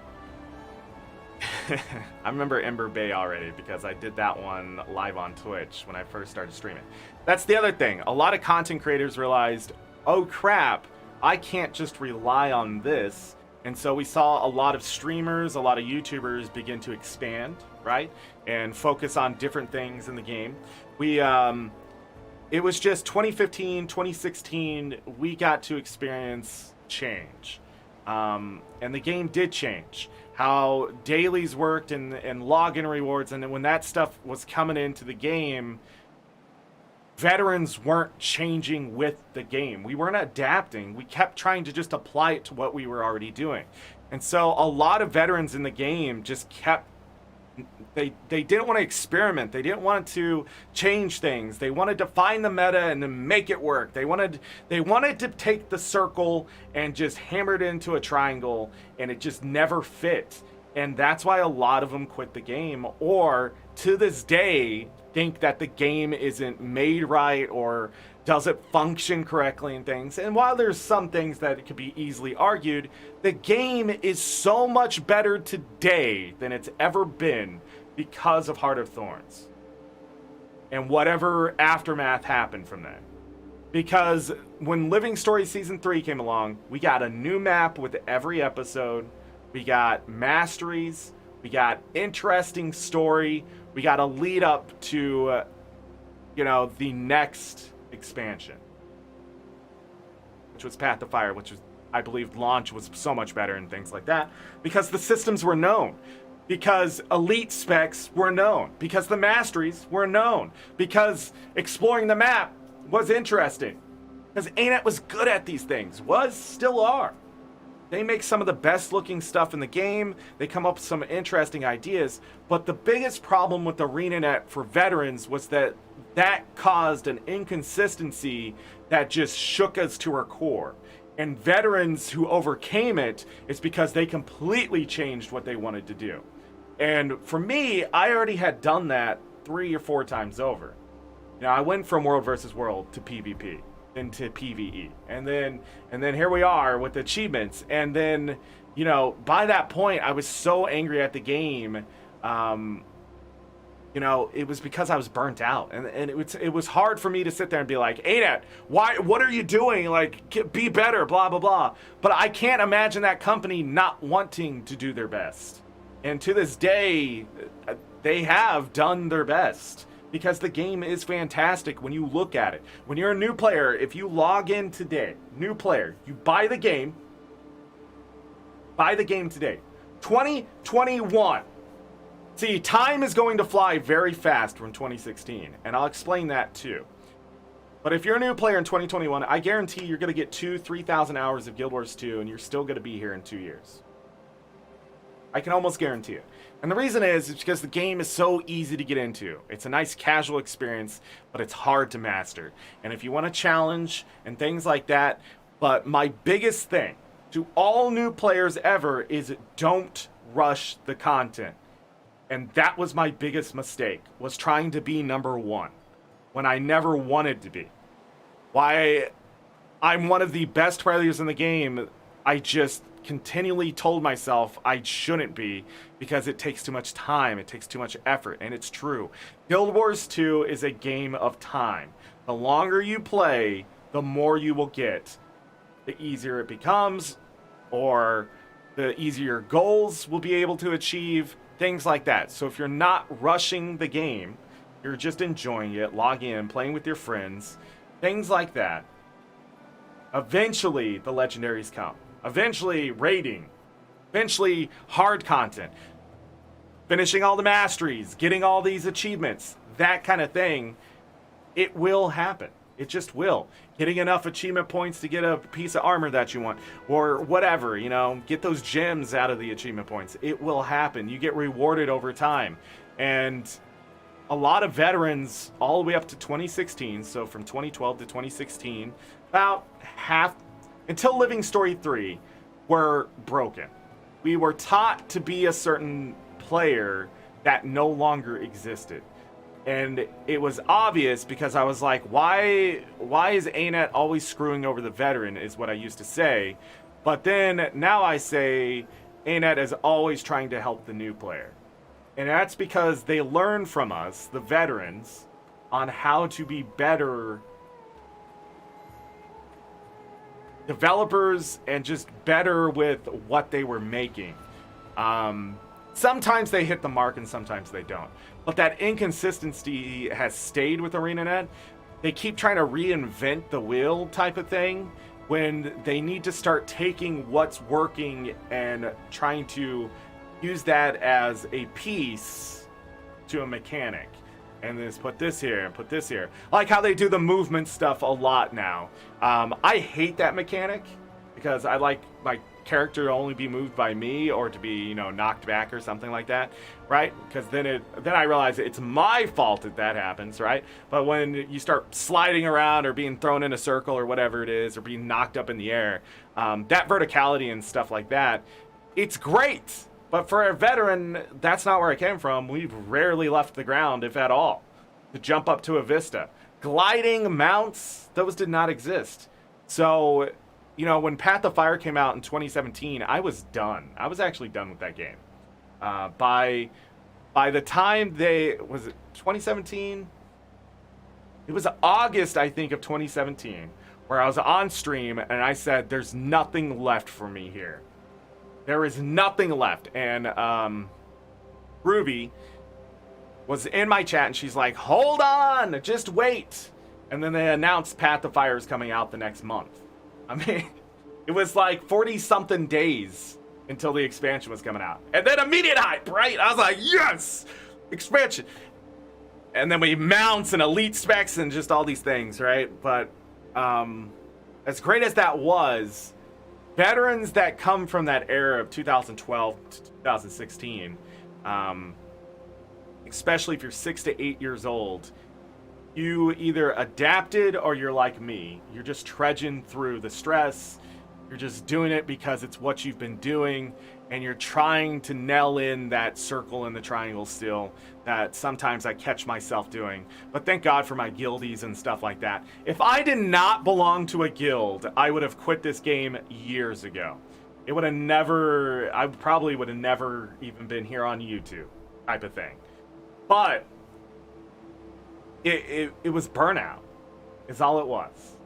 Speaker 1: I remember Ember Bay already because I did that one live on Twitch when I first started streaming. That's the other thing. A lot of content creators realized, oh crap, I can't just rely on this. And so we saw a lot of streamers, a lot of YouTubers begin to expand, right? And focus on different things in the game. It was just 2015, 2016, we got to experience change. And the game did change. How dailies worked and login rewards, and then when that stuff was coming into the game, veterans weren't changing with the game. We weren't adapting. We kept trying to just apply it to what we were already doing. And so a lot of veterans in the game just kept, they didn't want to experiment. They didn't want to change things. They wanted to find the meta and then make it work. They wanted to take the circle and just hammer it into a triangle, and it just never fit. And that's why a lot of them quit the game, or to this day think that the game isn't made right or doesn't function correctly and things. And while there's some things that could be easily argued, the game is so much better today than it's ever been because of Heart of Thorns and whatever aftermath happened from that. Because when Living Story Season 3 came along, we got a new map with every episode. We got masteries. We got interesting story. We got a lead up to, the next expansion, which was Path of Fire, which was, I believe, launch was so much better and things like that, because the systems were known, because elite specs were known, because the masteries were known, because exploring the map was interesting, because Anet was good at these things, still are. They make some of the best looking stuff in the game. They come up with some interesting ideas. But the biggest problem with ArenaNet for veterans was that caused an inconsistency that just shook us to our core. And veterans who overcame it is because they completely changed what they wanted to do. And for me, I already had done that 3 or 4 times over. I went from World versus World to PvP. Into PvE, and then here we are with achievements, and then you know, by that point, I was so angry at the game. You know, it was because I was burnt out, and it was hard for me to sit there and be like, Anet, what are you doing? Like, be better, blah blah blah. But I can't imagine that company not wanting to do their best, and to this day, they have done their best because the game is fantastic when you look at it. When you're a new player, if you log in today, new player, you buy the game today, 2021. See, time is going to fly very fast from 2016, and I'll explain that too. But if you're a new player in 2021, I guarantee you're going to get 3,000 hours of Guild Wars 2, and you're still going to be here in 2 years. I can almost guarantee it. And the reason is because the game is so easy to get into. It's a nice casual experience, but it's hard to master. And if you want a challenge and things like that, but my biggest thing to all new players ever is don't rush the content. And that was my biggest mistake, was trying to be number one when I never wanted to be. Why I'm one of the best players in the game, I just continually told myself I shouldn't be because it takes too much time, it takes too much effort, and it's true. Guild Wars 2 is a game of time. The longer you play, the more you will get. The easier it becomes, or the easier goals will be able to achieve. Things like that. So if you're not rushing the game, you're just enjoying it, log in, playing with your friends, things like that, eventually the legendaries come. Eventually raiding. Eventually hard content. Finishing all the masteries, getting all these achievements, that kind of thing, it will happen. It just will. Getting enough achievement points to get a piece of armor that you want, or whatever, you know, get those gems out of the achievement points. It will happen. You get rewarded over time. And a lot of veterans, all the way up to 2016, so from 2012 to 2016, about half, until Living Story 3, were broken. We were taught to be a certain player that no longer existed. And it was obvious because I was like, why is Anet always screwing over the veteran, is what I used to say. But then now I say Anet is always trying to help the new player. And that's because they learn from us, the veterans, on how to be better developers and just better with what they were making. Sometimes they hit the mark and sometimes they don't. But that inconsistency has stayed with ArenaNet. They keep trying to reinvent the wheel type of thing when they need to start taking what's working and trying to use that as a piece to a mechanic. And then put this here and put this here. I like how they do the movement stuff a lot now. I hate that mechanic because I like my character to only be moved by me or to be, you know, knocked back or something like that, right? Because then I realize it's my fault that happens, right? But when you start sliding around or being thrown in a circle or whatever it is, or being knocked up in the air, that verticality and stuff like that, it's great. But for a veteran, that's not where I came from. We've rarely left the ground, if at all, to jump up to a vista. Gliding mounts, those did not exist. So, you know, when Path of Fire came out in 2017, I was done. I was actually done with that game. By the time was it 2017? It was August, I think, of 2017, where I was on stream and I said, there's nothing left for me here. There is nothing left. And Ruby was in my chat and she's like, hold on, just wait. And then they announced Path of Fire is coming out the next month. I mean, it was like 40-something days until the expansion was coming out. And then immediate hype, right? I was like, yes! Expansion! And then we mounts and elite specs and just all these things, right? But as great as that was, veterans that come from that era of 2012 to 2016, especially if you're 6 to 8 years old, you either adapted or you're like me. You're just trudging through the stress. You're just doing it because it's what you've been doing, and you're trying to nail in that circle and the triangle still that sometimes I catch myself doing. But thank God for my guildies and stuff like that. If I did not belong to a guild, I would have quit this game years ago. It would have never, I probably would have never even been here on YouTube type of thing. But it was burnout is all it was.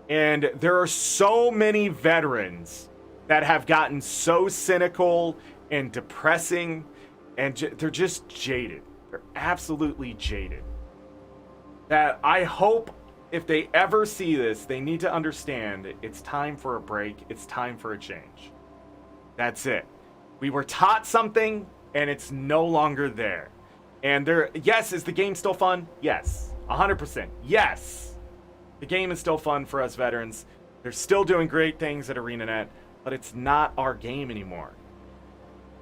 Speaker 1: And there are so many veterans that have gotten so cynical and depressing, and they're just jaded. They're absolutely jaded. That I hope if they ever see this, they need to understand it's time for a break. It's time for a change. That's it. We were taught something and it's no longer there. And yes, is the game still fun? Yes. 100%. Yes. The game is still fun for us veterans. They're still doing great things at ArenaNet, but it's not our game anymore.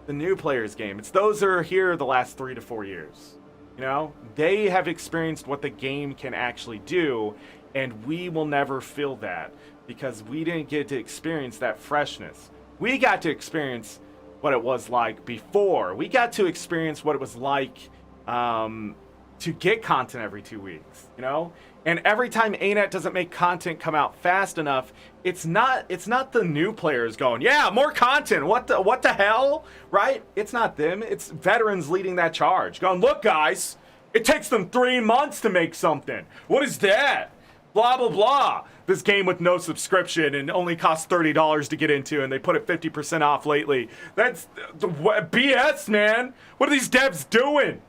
Speaker 1: The new players' game. It's those that are here the last 3 to 4 years. You know, they have experienced what the game can actually do, and we will never feel that because we didn't get to experience that freshness. We got to experience what it was like before. We got to experience what it was like to get content every 2 weeks, you know? And every time Anet doesn't make content come out fast enough, it's not the new players going, yeah, more content. What the hell, right? It's not them. It's veterans leading that charge, going, look, guys, it takes them 3 months to make something. What is that? Blah blah blah. This game with no subscription and only costs $30 to get into, and they put it 50% off lately. That's the BS, man. What are these devs doing?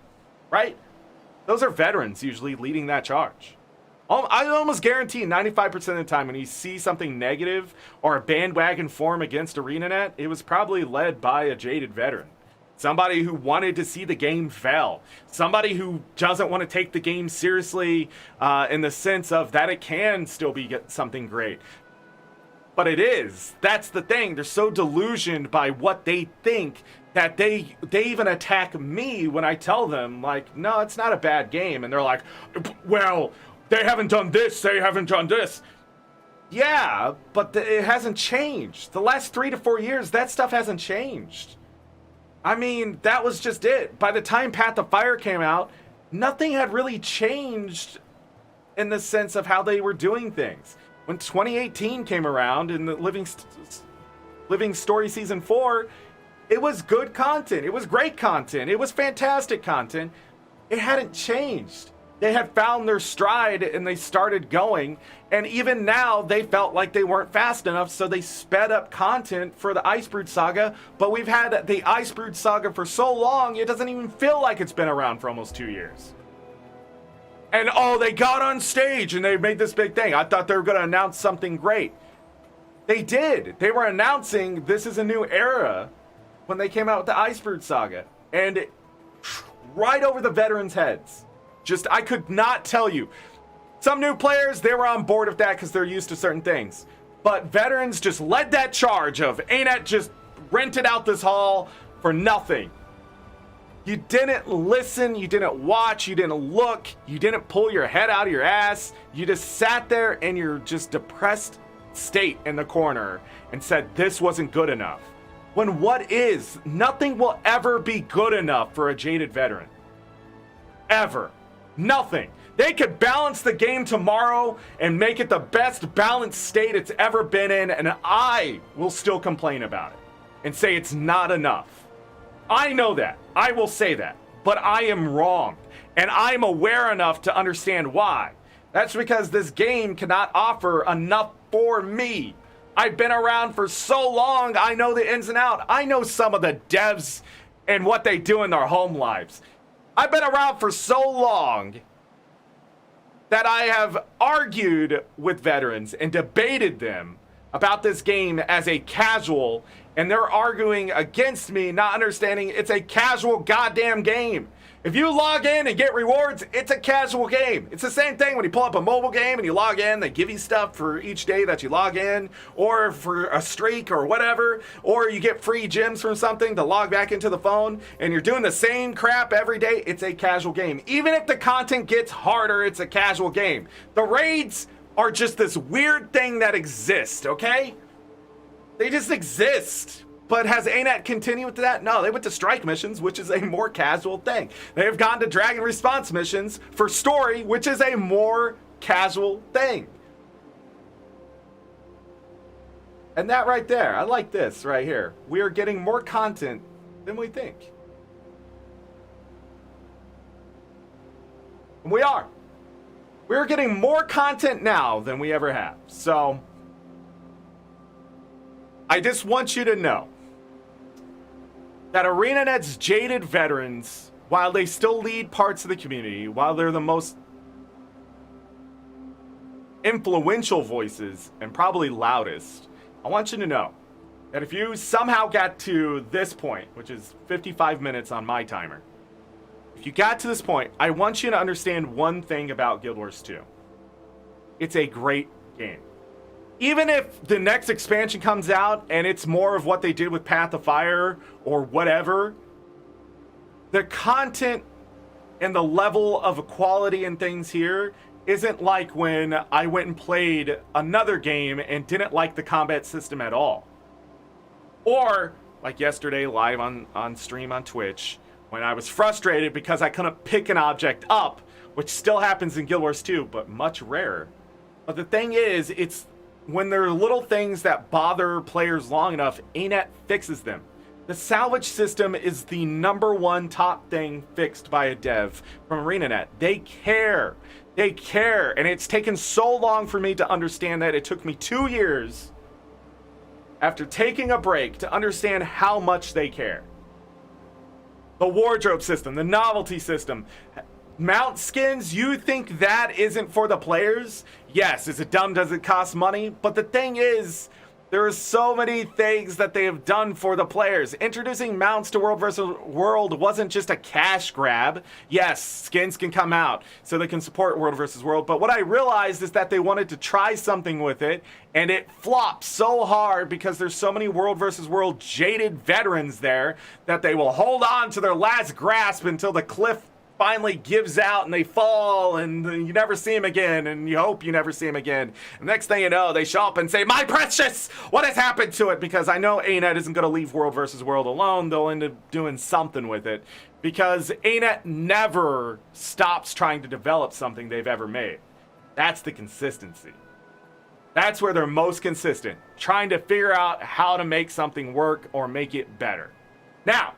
Speaker 1: Right? Those are veterans usually leading that charge. I almost guarantee 95% of the time when you see something negative or a bandwagon form against ArenaNet, it was probably led by a jaded veteran. Somebody who wanted to see the game fail. Somebody who doesn't want to take the game seriously in the sense of that it can still be something great. But it is. That's the thing. They're so delusioned by what they think that they even attack me when I tell them, like, no, it's not a bad game. And they're like, well, they haven't done this, they haven't done this. Yeah, but it hasn't changed. The last 3 to 4 years, that stuff hasn't changed. I mean, that was just it. By the time Path of Fire came out, nothing had really changed in the sense of how they were doing things. When 2018 came around in the Living Story Season 4, it was good content. It was great content. It was fantastic content. It hadn't changed. They had found their stride and they started going. And even now, they felt like they weren't fast enough, so they sped up content for the Icebrood Saga. But we've had the Icebrood Saga for so long, it doesn't even feel like it's been around for almost 2 years. And oh, they got on stage and they made this big thing. I thought they were going to announce something great. They did. They were announcing this is a new era when they came out with the Icebrood Saga. And right over the veterans' heads. Just, I could not tell you. Some new players, they were on board with that because they're used to certain things. But veterans just led that charge of Anet just rented out this hall for nothing. You didn't listen, you didn't watch, you didn't look, you didn't pull your head out of your ass. You just sat there in your just depressed state in the corner and said this wasn't good enough. When what is? Nothing will ever be good enough for a jaded veteran. Ever. Nothing. They could balance the game tomorrow and make it the best balanced state it's ever been in, and I will still complain about it and say it's not enough. I know that. I will say that. But I am wrong. And I'm aware enough to understand why. That's because this game cannot offer enough for me. I've been around for so long, I know the ins and outs. I know some of the devs and what they do in their home lives. I've been around for so long that I have argued with veterans and debated them about this game as a casual, and they're arguing against me, not understanding it's a casual goddamn game. If you log in and get rewards, it's a casual game. It's the same thing when you pull up a mobile game and you log in, they give you stuff for each day that you log in, or for a streak or whatever, or you get free gems from something to log back into the phone, and you're doing the same crap every day. It's a casual game. Even if the content gets harder, it's a casual game. The raids are just this weird thing that exists, okay? They just exist. But has Anet continued with that? No, they went to strike missions, which is a more casual thing. They have gone to dragon response missions for story, which is a more casual thing. And that right there, I like this right here. We are getting more content than we think. We are. We're getting more content now than we ever have. So, I just want you to know that ArenaNet's Jaded veterans, while they still lead parts of the community, while they're the most influential voices and probably loudest, I want you to know that if you somehow got to this point, which is 55 minutes on my timer, if you got to this point, I want you to understand one thing about Guild Wars 2. It's a great game. Even if the next expansion comes out and it's more of what they did with Path of Fire or whatever, the content and the level of quality and things here isn't like when I went and played another game and didn't like the combat system at all. Or, like yesterday live on stream on Twitch, when I was frustrated because I couldn't pick an object up, which still happens in Guild Wars 2, but much rarer. But the thing is, it's when there are little things that bother players long enough, Anet fixes them. The salvage system is the #1 top thing fixed by a dev from ArenaNet. They care. They care. And it's taken so long for me to understand that. It took me 2 years after taking a break to understand how much they care. The wardrobe system, the novelty system, mount skins, you think that isn't for the players? Yes. Is it dumb? Does it cost money? But the thing is, there are so many things that they have done for the players. Introducing mounts to World vs. World wasn't just a cash grab. Yes, skins can come out so they can support World vs. World, but what I realized is that they wanted to try something with it, and it flopped so hard because there's so many World vs. World jaded veterans there that they will hold on to their last grasp until the cliff finally gives out and they fall and you never see him again and you hope you never see him again. And next thing you know, they show up and say, "My precious, what has happened to it?" Because I know Anet isn't going to leave World vs. World alone. They'll end up doing something with it because Anet never stops trying to develop something they've ever made. That's the consistency. That's where they're most consistent, trying to figure out how to make something work or make it better. Now,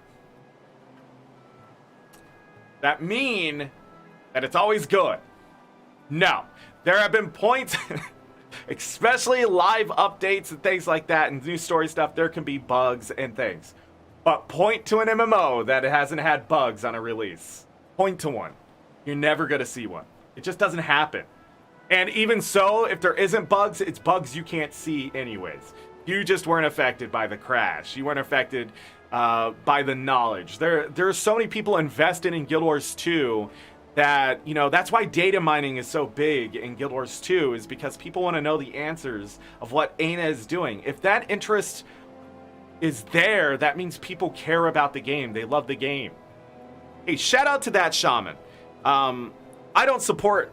Speaker 1: that mean that it's always good? No. There have been points, especially live updates and things like that and new story stuff, there can be bugs and things. But point to an MMO that hasn't had bugs on a release. Point to one. You're never going to see one. It just doesn't happen. And even so, if there isn't bugs, it's bugs you can't see anyways. You just weren't affected by the crash. You weren't affected by the knowledge. There are so many people invested in Guild Wars 2 that, you know, that's why data mining is so big in Guild Wars 2, is because people want to know the answers of what Anet is doing. If that interest is there, that means people care about the game. They love the game. Hey, shout out to that shaman. I don't support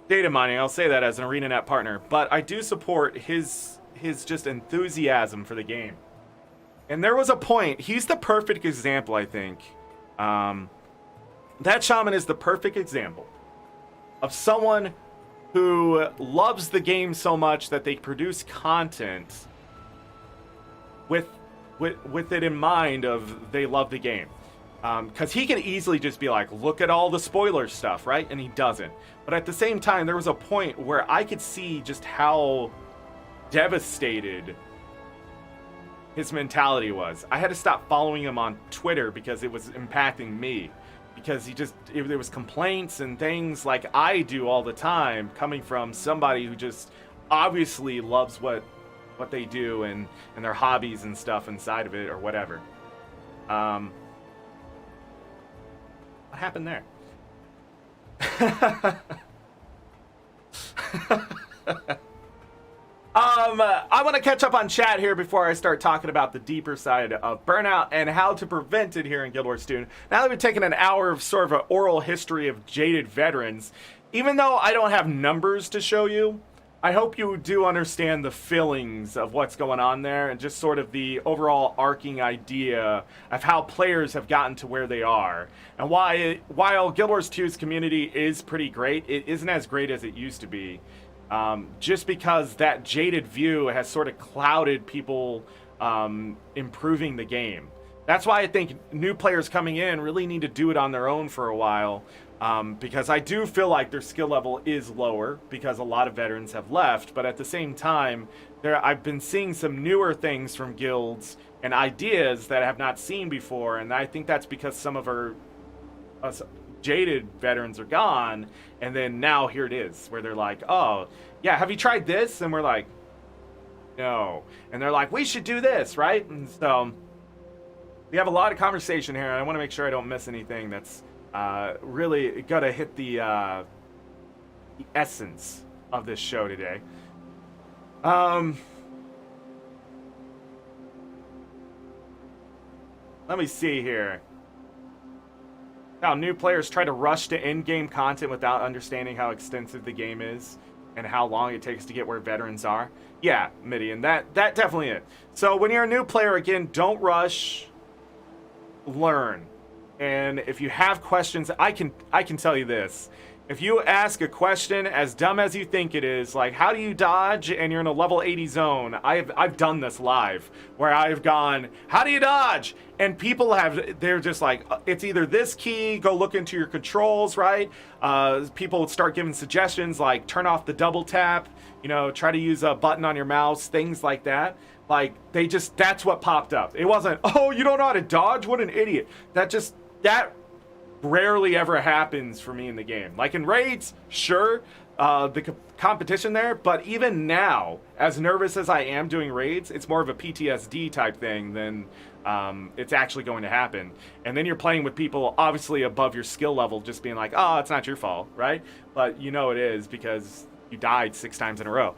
Speaker 1: data mining. I'll say that as an ArenaNet partner, but I do support his just enthusiasm for the game. And there was a point, he's the perfect example, I think. That shaman is the perfect example of someone who loves the game so much that they produce content with it in mind of they love the game. Because he can easily just be like, look at all the spoiler stuff, right? And he doesn't. But at the same time, there was a point where I could see just how devastated his mentality was. I had to stop following him on Twitter because it was impacting me. Because there was complaints and things like I do all the time coming from somebody who just obviously loves what they do and their hobbies and stuff inside of it or whatever. What happened there? I want to catch up on chat here before I start talking about the deeper side of burnout and how to prevent it here in Guild Wars 2. Now that we've taken an hour of sort of an oral history of jaded veterans, even though I don't have numbers to show you, I hope you do understand the feelings of what's going on there and just sort of the overall arcing idea of how players have gotten to where they are. And while Guild Wars 2's community is pretty great, it isn't as great as it used to be. Just because that jaded view has sort of clouded people improving the game. That's why I think new players coming in really need to do it on their own for a while. Because I do feel like their skill level is lower because a lot of veterans have left, but at the same time, I've been seeing some newer things from guilds and ideas that I have not seen before, and I think that's because some of us jaded veterans are gone, and then now here it is, where they're like, oh, yeah, have you tried this? And we're like, no. And they're like, we should do this, right? And so we have a lot of conversation here, and I want to make sure I don't miss anything that's really gotta hit the essence of this show today. Let me see here. How new players try to rush to in-game content without understanding how extensive the game is and how long it takes to get where veterans are. Yeah, Midian, that definitely is. So when you're a new player, again, don't rush. Learn. And if you have questions, I can tell you this. If you ask a question as dumb as you think it is, like how do you dodge and you're in a level 80 zone, I've done this live where I've gone, how do you dodge? And people they're just like, it's either this key, go look into your controls, right? People would start giving suggestions like turn off the double tap, try to use a button on your mouse, things like that. Like that's what popped up. It wasn't, oh, you don't know how to dodge? What an idiot. That rarely ever happens for me in the game. Like in raids, sure, the competition there, but even now, as nervous as I am doing raids, it's more of a PTSD type thing than it's actually going to happen. And then you're playing with people obviously above your skill level, just being like, oh, it's not your fault, right? But it is because you died 6 times in a row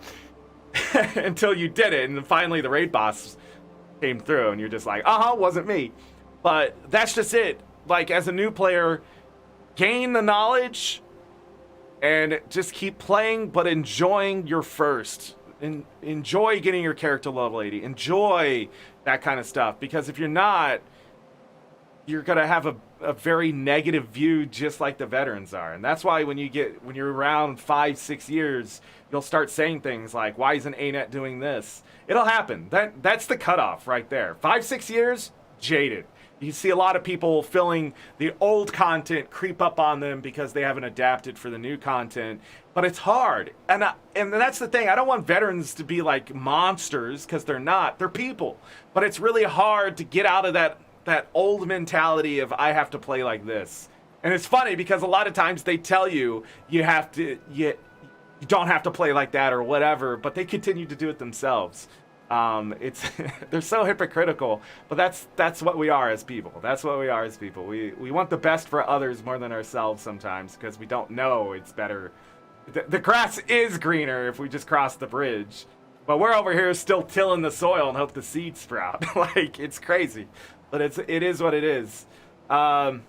Speaker 1: until you did it, and then finally the raid boss came through, and you're just like, wasn't me. But that's just it. Like, as a new player, gain the knowledge and just keep playing, but enjoying your first. Enjoy getting your character level 80. Enjoy that kind of stuff. Because if you're not, you're going to have a very negative view just like the veterans are. And that's why when you're around 5-6 years, you'll start saying things like, why isn't Anet doing this? It'll happen. That's the cutoff right there. 5-6 years, jaded. You see a lot of people feeling the old content creep up on them because they haven't adapted for the new content. But it's hard. And that's the thing. I don't want veterans to be like monsters because they're not. They're people. But it's really hard to get out of that old mentality of I have to play like this. And it's funny because a lot of times they tell you you don't have to play like that or whatever, but they continue to do it themselves. They're so hypocritical, but that's what we are as people. That's what we are as people. We want the best for others more than ourselves sometimes because we don't know it's better. The grass is greener if we just cross the bridge, but we're over here still tilling the soil and hope the seeds sprout. Like, it's crazy, but it is what it is. Yeah.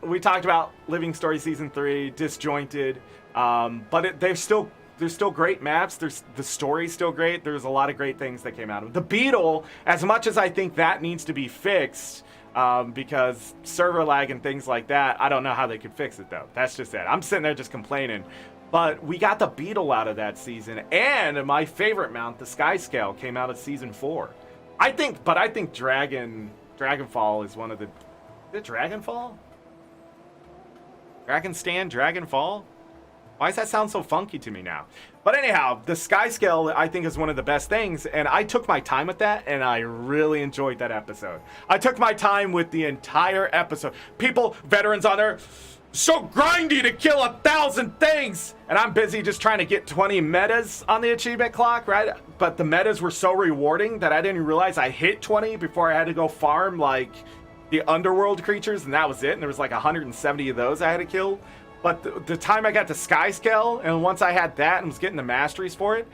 Speaker 1: We talked about Living Story Season 3, disjointed, but there's still great maps. The story's still great. There's a lot of great things that came out of it. The Beetle, as much as I think that needs to be fixed, because server lag and things like that, I don't know how they could fix it, though. That's just it. I'm sitting there just complaining. But we got the Beetle out of that season, and my favorite mount, the Skyscale, came out of Season 4. I think Dragonfall is one of the... Is it Dragonfall? Dragonstand? Dragonfall? Why does that sound so funky to me now? But anyhow, the Skyscale, I think, is one of the best things, and I took my time with that, and I really enjoyed that episode. I took my time with the entire episode. Veterans on there, so grindy to kill 1,000 things, and I'm busy just trying to get 20 metas on the achievement clock, right? But the metas were so rewarding that I didn't realize I hit 20 before I had to go farm, like, the underworld creatures, and that was it. And there was like 170 of those I had to kill. But the time I got to Skyscale, and once I had that and was getting the masteries for it,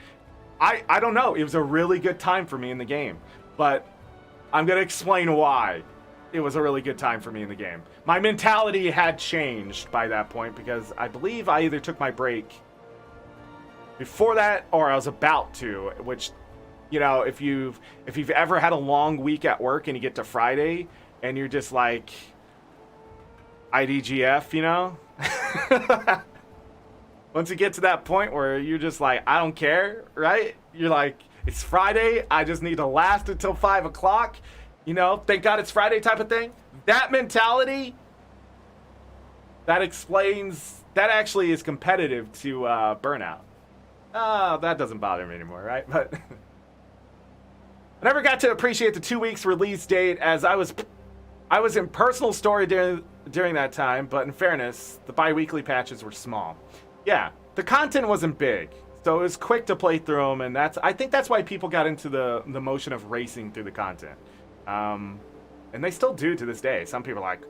Speaker 1: I don't know. It was a really good time for me in the game. But I'm going to explain why. it was a really good time for me in the game. My mentality had changed by that point because I believe I either took my break before that or I was about to, which, you know, if you've ever had a long week at work and you get to Friday and you're just like IDGF, you know? Once you get to that point where you're just like, I don't care, right? You're like, it's Friday, I just need to last until 5 o'clock. You know, thank God it's Friday type of thing. That mentality, that actually is competitive to burnout. That doesn't bother me anymore, right? But I never got to appreciate the 2 weeks release date as I was in personal story during that time, but in fairness, the bi-weekly patches were small. Yeah, the content wasn't big, so it was quick to play through them, and I think that's why people got into the motion of racing through the content. And they still do to this day. Some people are like,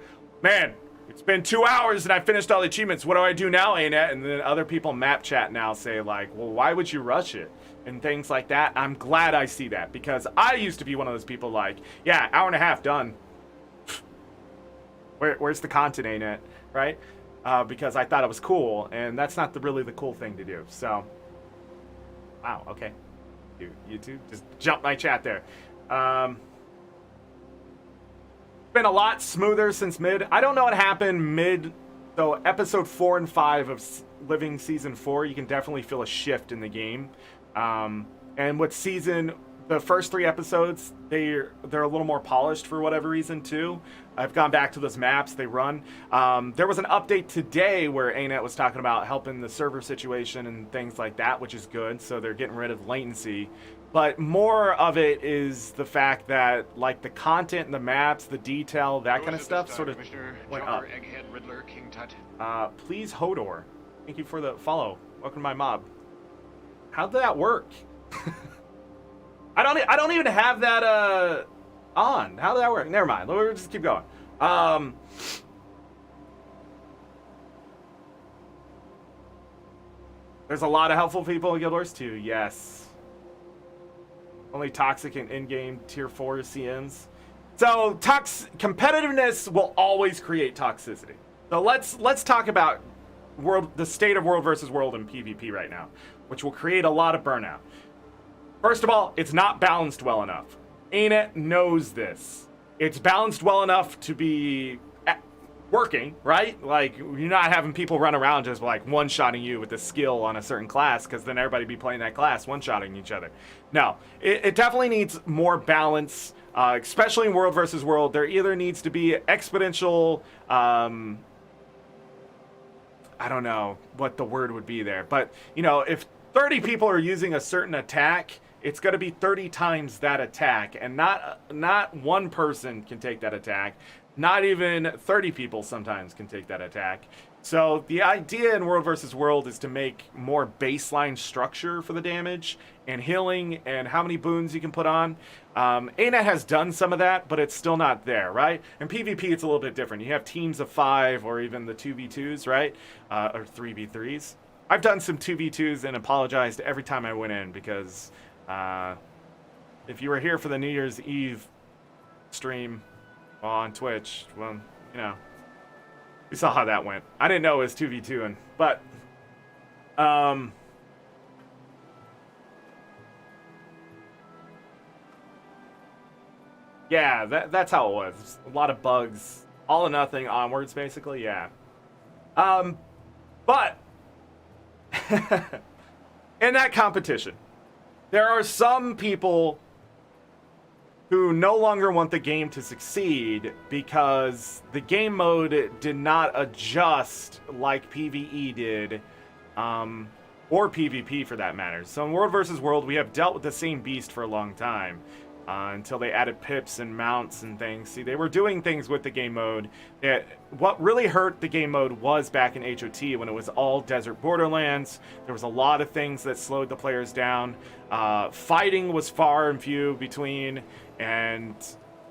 Speaker 1: man, it's been 2 hours and I finished all the achievements. What do I do now, Anet? And then other people map chat now say like, well, why would you rush it? And things like that. I'm glad I see that because I used to be one of those people like, yeah, hour and a half done. Where's the content, Anet? Right? Because I thought it was cool, and that's not really the cool thing to do. So, wow, okay. YouTube, just jump my chat there. Been a lot smoother since mid. I don't know what happened mid. So episode 4 and 5 of Living Season 4, you can definitely feel a shift in the game. And with the first 3 episodes, they're a little more polished for whatever reason too. I've gone back to those maps they run. There was an update today where Anet was talking about helping the server situation and things like that, which is good. So they're getting rid of latency. But more of it is the fact that like the content and the maps, the detail, that kind of stuff sort of went up.
Speaker 2: Egghead, Riddler, King Tut.
Speaker 1: Please Hodor, thank you for the follow. Welcome to my mob. How'd that work? I don't even have that on. How did that work? Never mind. We'll just keep going. There's a lot of helpful people in Guild Wars too. Yes. Only toxic and in-game tier 4 CMs. So competitiveness will always create toxicity. So let's talk about the state of world versus world in PvP right now, which will create a lot of burnout. First of all, it's not balanced well enough. Anet knows this. It's balanced well enough to be working, right? Like, you're not having people run around just like one-shotting you with a skill on a certain class, because then everybody be playing that class one-shotting each other. No, it definitely needs more balance, especially in world versus world. There either needs to be exponential, I don't know what the word would be there, but, you know, if 30 people are using a certain attack, it's going to be 30 times that attack, and not one person can take that attack. Not even 30 people sometimes can take that attack. So the idea in World versus World is to make more baseline structure for the damage and healing and how many boons you can put on. Anet has done some of that, but it's still not there, right? In PvP, it's a little bit different. You have teams of 5 or even the 2v2s, right? Or 3v3s. I've done some 2v2s and apologized every time I went in because if you were here for the New Year's Eve stream, well, on Twitch, well, you know, we saw how that went. I didn't know it was 2v2, but yeah, that's how it was. A lot of bugs, all or nothing onwards, basically. Yeah, but in that competition, there are some people who no longer want the game to succeed because the game mode did not adjust like PvE did, or PvP for that matter. So in World vs. World, we have dealt with the same beast for a long time, until they added pips and mounts and things. See, they were doing things with the game mode. What really hurt the game mode was back in HOT when it was all desert borderlands. There was a lot of things that slowed the players down. Fighting was far and few between, and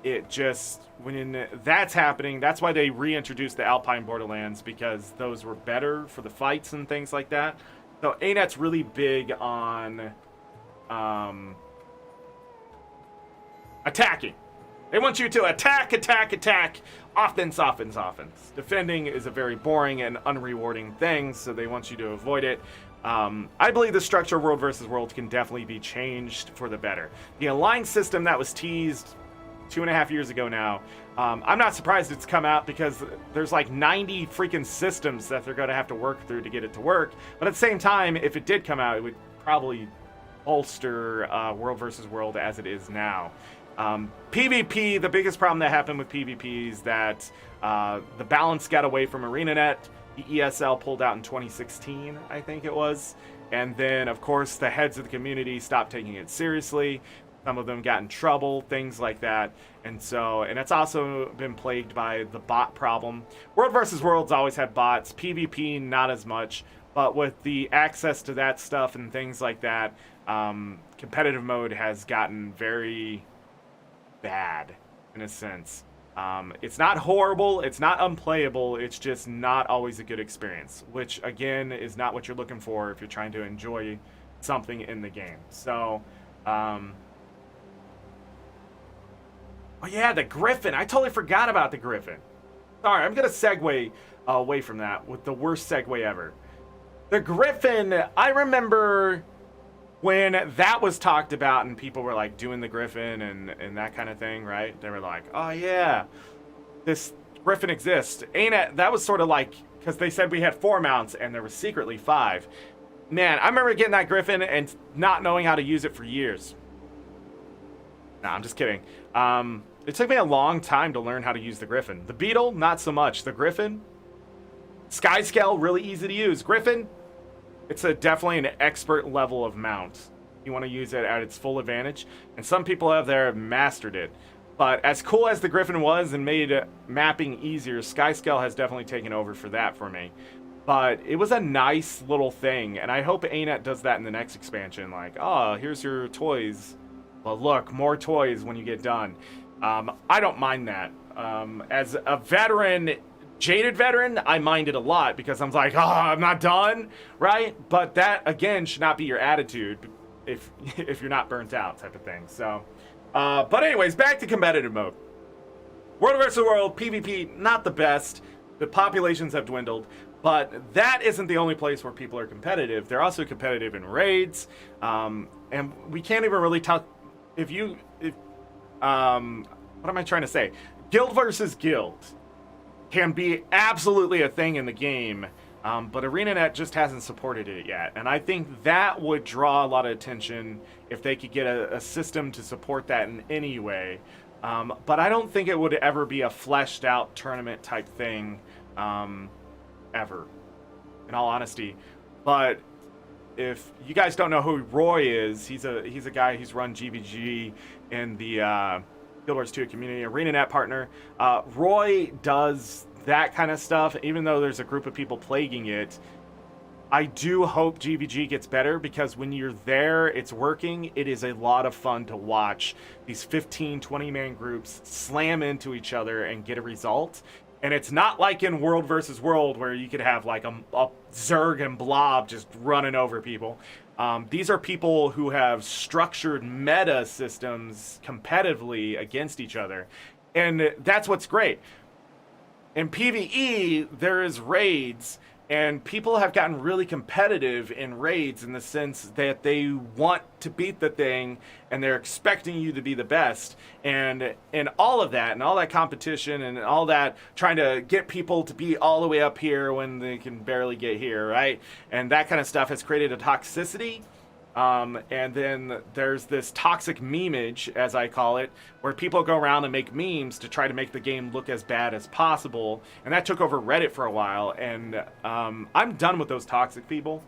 Speaker 1: it just, when that's happening, that's why they reintroduced the Alpine Borderlands, because those were better for the fights and things like that. So Anet's really big on attacking They want you to attack, attack, attack, offense, offense, offense. Defending is a very boring and unrewarding thing, so they want you to avoid it. I believe the structure of World versus World can definitely be changed for the better. The alliance system that was teased 2.5 years ago now, I'm not surprised it's come out because there's like 90 freaking systems that they're going to have to work through to get it to work. But at the same time, if it did come out, it would probably bolster World versus World as it is now. PvP, the biggest problem that happened with PvP is that the balance got away from ArenaNet. The ESL pulled out in 2016, I think it was. And then, of course, the heads of the community stopped taking it seriously. Some of them got in trouble, things like that. And it's also been plagued by the bot problem. World versus World's always had bots. PvP, not as much. But with the access to that stuff and things like that, competitive mode has gotten very bad, in a sense. It's not horrible, it's not unplayable, it's just not always a good experience, which again is not what you're looking for if you're trying to enjoy something in the game. So, oh yeah, the Griffin. I totally forgot about the Griffin. Sorry, I'm gonna segue away from that with the worst segue ever. The Griffin, I remember when that was talked about and people were like doing the Griffin and that kind of thing, right? They were like, oh yeah, this Griffin exists. Anet, that was sort of like, because they said we had 4 mounts and there was secretly 5. Man, I remember getting that Griffin and not knowing how to use it for years. Nah, I'm just kidding. It took me a long time to learn how to use the Griffin. The Beetle, not so much. The Griffin, Skyscale, really easy to use. Griffin, it's definitely an expert level of mount. You want to use it at its full advantage. And some people out there have mastered it. But as cool as the Griffin was and made mapping easier, Skyscale has definitely taken over for that for me. But it was a nice little thing. And I hope Anet does that in the next expansion. Like, oh, here's your toys. Well, look, more toys when you get done. I don't mind that. As a veteran... Jaded veteran, I mind it a lot because I'm like, oh, I'm not done, right? But that, again, should not be your attitude if you're not burnt out type of thing. So, but anyways, back to competitive mode. World versus World, PvP, not the best. The populations have dwindled, but that isn't the only place where people are competitive. They're also competitive in raids, and we can't even really talk, what am I trying to say? Guild versus guild can be absolutely a thing in the game, but ArenaNet just hasn't supported it yet. And I think that would draw a lot of attention if they could get a system to support that in any way. But I don't think it would ever be a fleshed out tournament type thing, ever, in all honesty. But if you guys don't know who Roy is, he's a guy who's run GVG in the Guild Wars 2 community, ArenaNet partner. Roy does that kind of stuff, even though there's a group of people plaguing it. I do hope GVG gets better because when you're there, it's working. It is a lot of fun to watch these 15, 20-man groups slam into each other and get a result. And it's not like in World versus World where you could have like a Zerg and Blob just running over people. These are people who have structured meta systems competitively against each other. And that's what's great. In PvE, there is raids, and people have gotten really competitive in raids in the sense that they want to beat the thing, and they're expecting you to be the best. And all of that, and all that competition, and all that trying to get people to be all the way up here when they can barely get here, right? And that kind of stuff has created a toxicity. And then there's this toxic memeage, as I call it, where people go around and make memes to try to make the game look as bad as possible. And that took over Reddit for a while. And I'm done with those toxic people.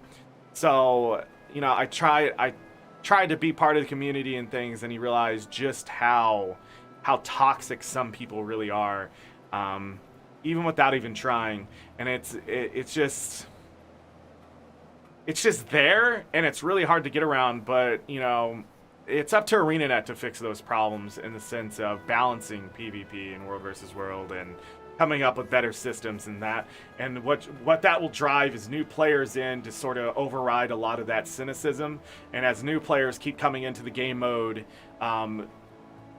Speaker 1: So, you know, I tried to be part of the community and things, and you realize just how toxic some people really are, even without even trying. And it's just there, and it's really hard to get around, but, you know, it's up to ArenaNet to fix those problems in the sense of balancing PvP in World versus World and coming up with better systems and that. And what that will drive is new players in to sort of override a lot of that cynicism. And as new players keep coming into the game mode,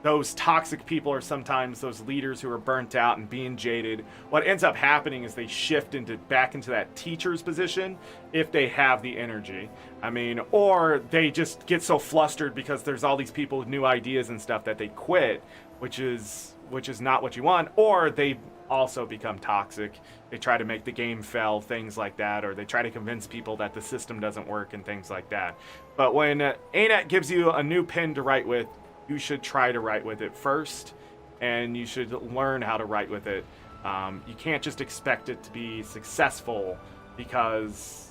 Speaker 1: those toxic people are sometimes those leaders who are burnt out and being jaded. What ends up happening is they shift back into that teacher's position if they have the energy. I mean, or they just get so flustered because there's all these people with new ideas and stuff that they quit, which is not what you want. Or they also become toxic. They try to make the game fail, things like that, or they try to convince people that the system doesn't work and things like that. But when Anet gives you a new pen to write with, you should try to write with it first, and you should learn how to write with it. You can't just expect it to be successful because,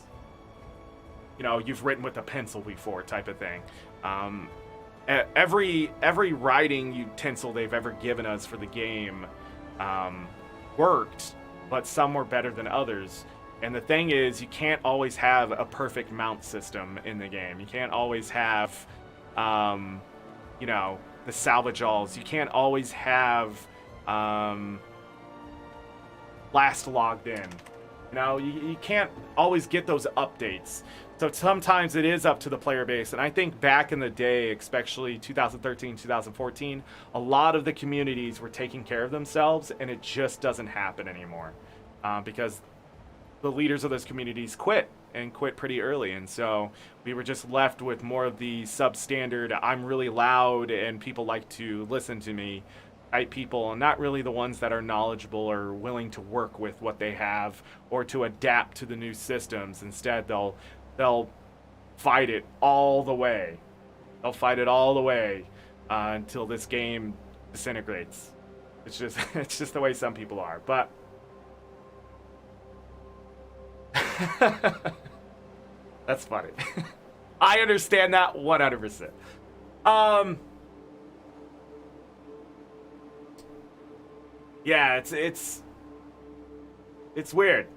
Speaker 1: you know, you've written with a pencil before, type of thing. Every writing utensil they've ever given us for the game worked, but some were better than others. And the thing is, you can't always have a perfect mount system in the game. You can't always have you know, the salvage alls. You can't always have last logged in. You know, you can't always get those updates. So sometimes it is up to the player base. And I think back in the day, especially 2013, 2014, a lot of the communities were taking care of themselves, and it just doesn't happen anymore because the leaders of those communities quit pretty early. And so we were just left with more of the substandard, I'm really loud and people like to listen to me type people, and not really the ones that are knowledgeable or willing to work with what they have or to adapt to the new systems. Instead, they'll fight it all the way. They'll fight it all the way until this game disintegrates. It's just the way some people are. But that's funny. I understand that 100%. Yeah, it's weird.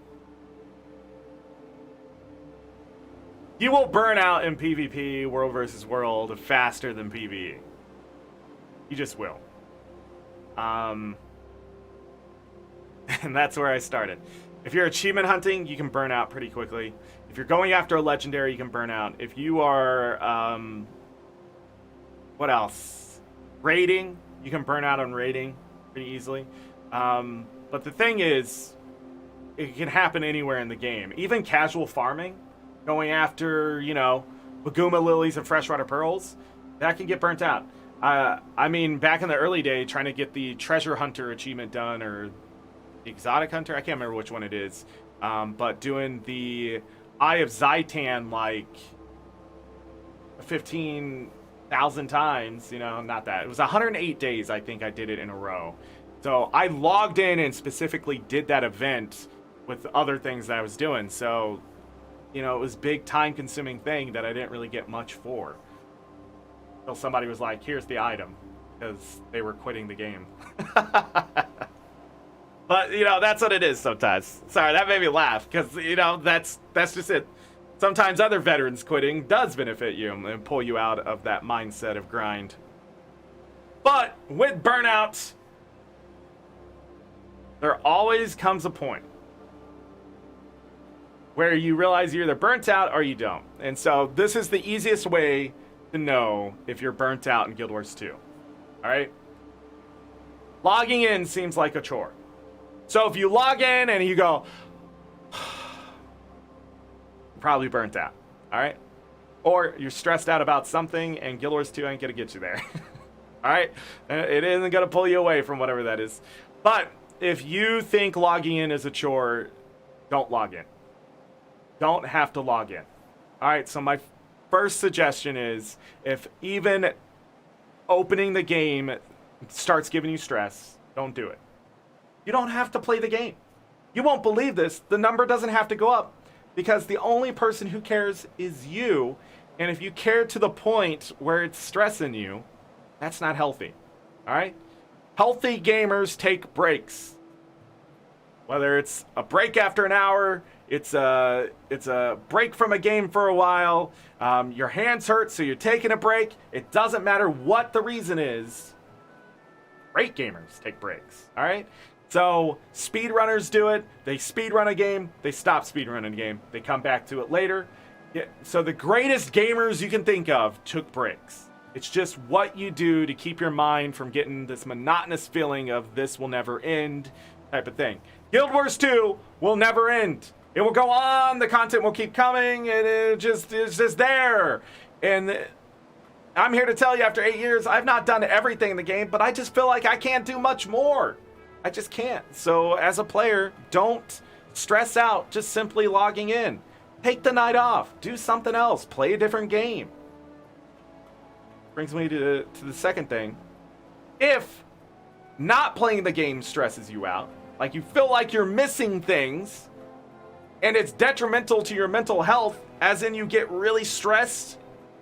Speaker 1: You will burn out in PvP, World versus World, faster than PvE. You just will. And that's where I started. If you're achievement hunting, you can burn out pretty quickly. If you're going after a legendary, you can burn out. If you are, what else? Raiding, you can burn out on raiding pretty easily. But the thing is, it can happen anywhere in the game. Even casual farming, going after, you know, Baguma lilies and freshwater pearls, that can get burnt out. I mean, back in the early day, trying to get the treasure hunter achievement done, or the exotic hunter, I can't remember which one it is, but doing the Eye of Zaitan like 15,000 times, you know, not that. It was 108 days, I think I did it in a row. So I logged in and specifically did that event with other things that I was doing. So, you know, it was a big time-consuming thing that I didn't really get much for. Until somebody was like, here's the item, because they were quitting the game. But, you know, that's what it is sometimes. Sorry, that made me laugh, because, you know, that's just it. Sometimes other veterans quitting does benefit you and pull you out of that mindset of grind. But with burnout, there always comes a point where you realize you're either burnt out or you don't. And so this is the easiest way to know if you're burnt out in Guild Wars 2. Alright? Logging in seems like a chore. So if you log in and you go, you're probably burnt out. Alright? Or you're stressed out about something and Guild Wars 2 ain't gonna get you there. Alright? It isn't gonna pull you away from whatever that is. But if you think logging in is a chore, don't log in. Don't have to log in. Alright, so my first suggestion is, if even opening the game starts giving you stress, don't do it. You don't have to play the game. You won't believe this. The number doesn't have to go up, because the only person who cares is you. And if you care to the point where it's stressing you, that's not healthy. Alright? Healthy gamers take breaks. Whether it's a break after an hour, it's a break from a game for a while, your hands hurt, so you're taking a break. It doesn't matter what the reason is. Great gamers take breaks, all right? So speedrunners do it. They speedrun a game. They stop speedrunning a game. They come back to it later. Yeah, so the greatest gamers you can think of took breaks. It's just what you do to keep your mind from getting this monotonous feeling of this will never end type of thing. Guild Wars 2 will never end. It will go on, the content will keep coming, and it's just there. And I'm here to tell you, after 8 years, I've not done everything in the game, but I just feel like I can't do much more. I just can't. So as a player, don't stress out just simply logging in. Take the night off. Do something else. Play a different game. Brings me to the second thing. If not playing the game stresses you out, like you feel like you're missing things, and it's detrimental to your mental health, as in you get really stressed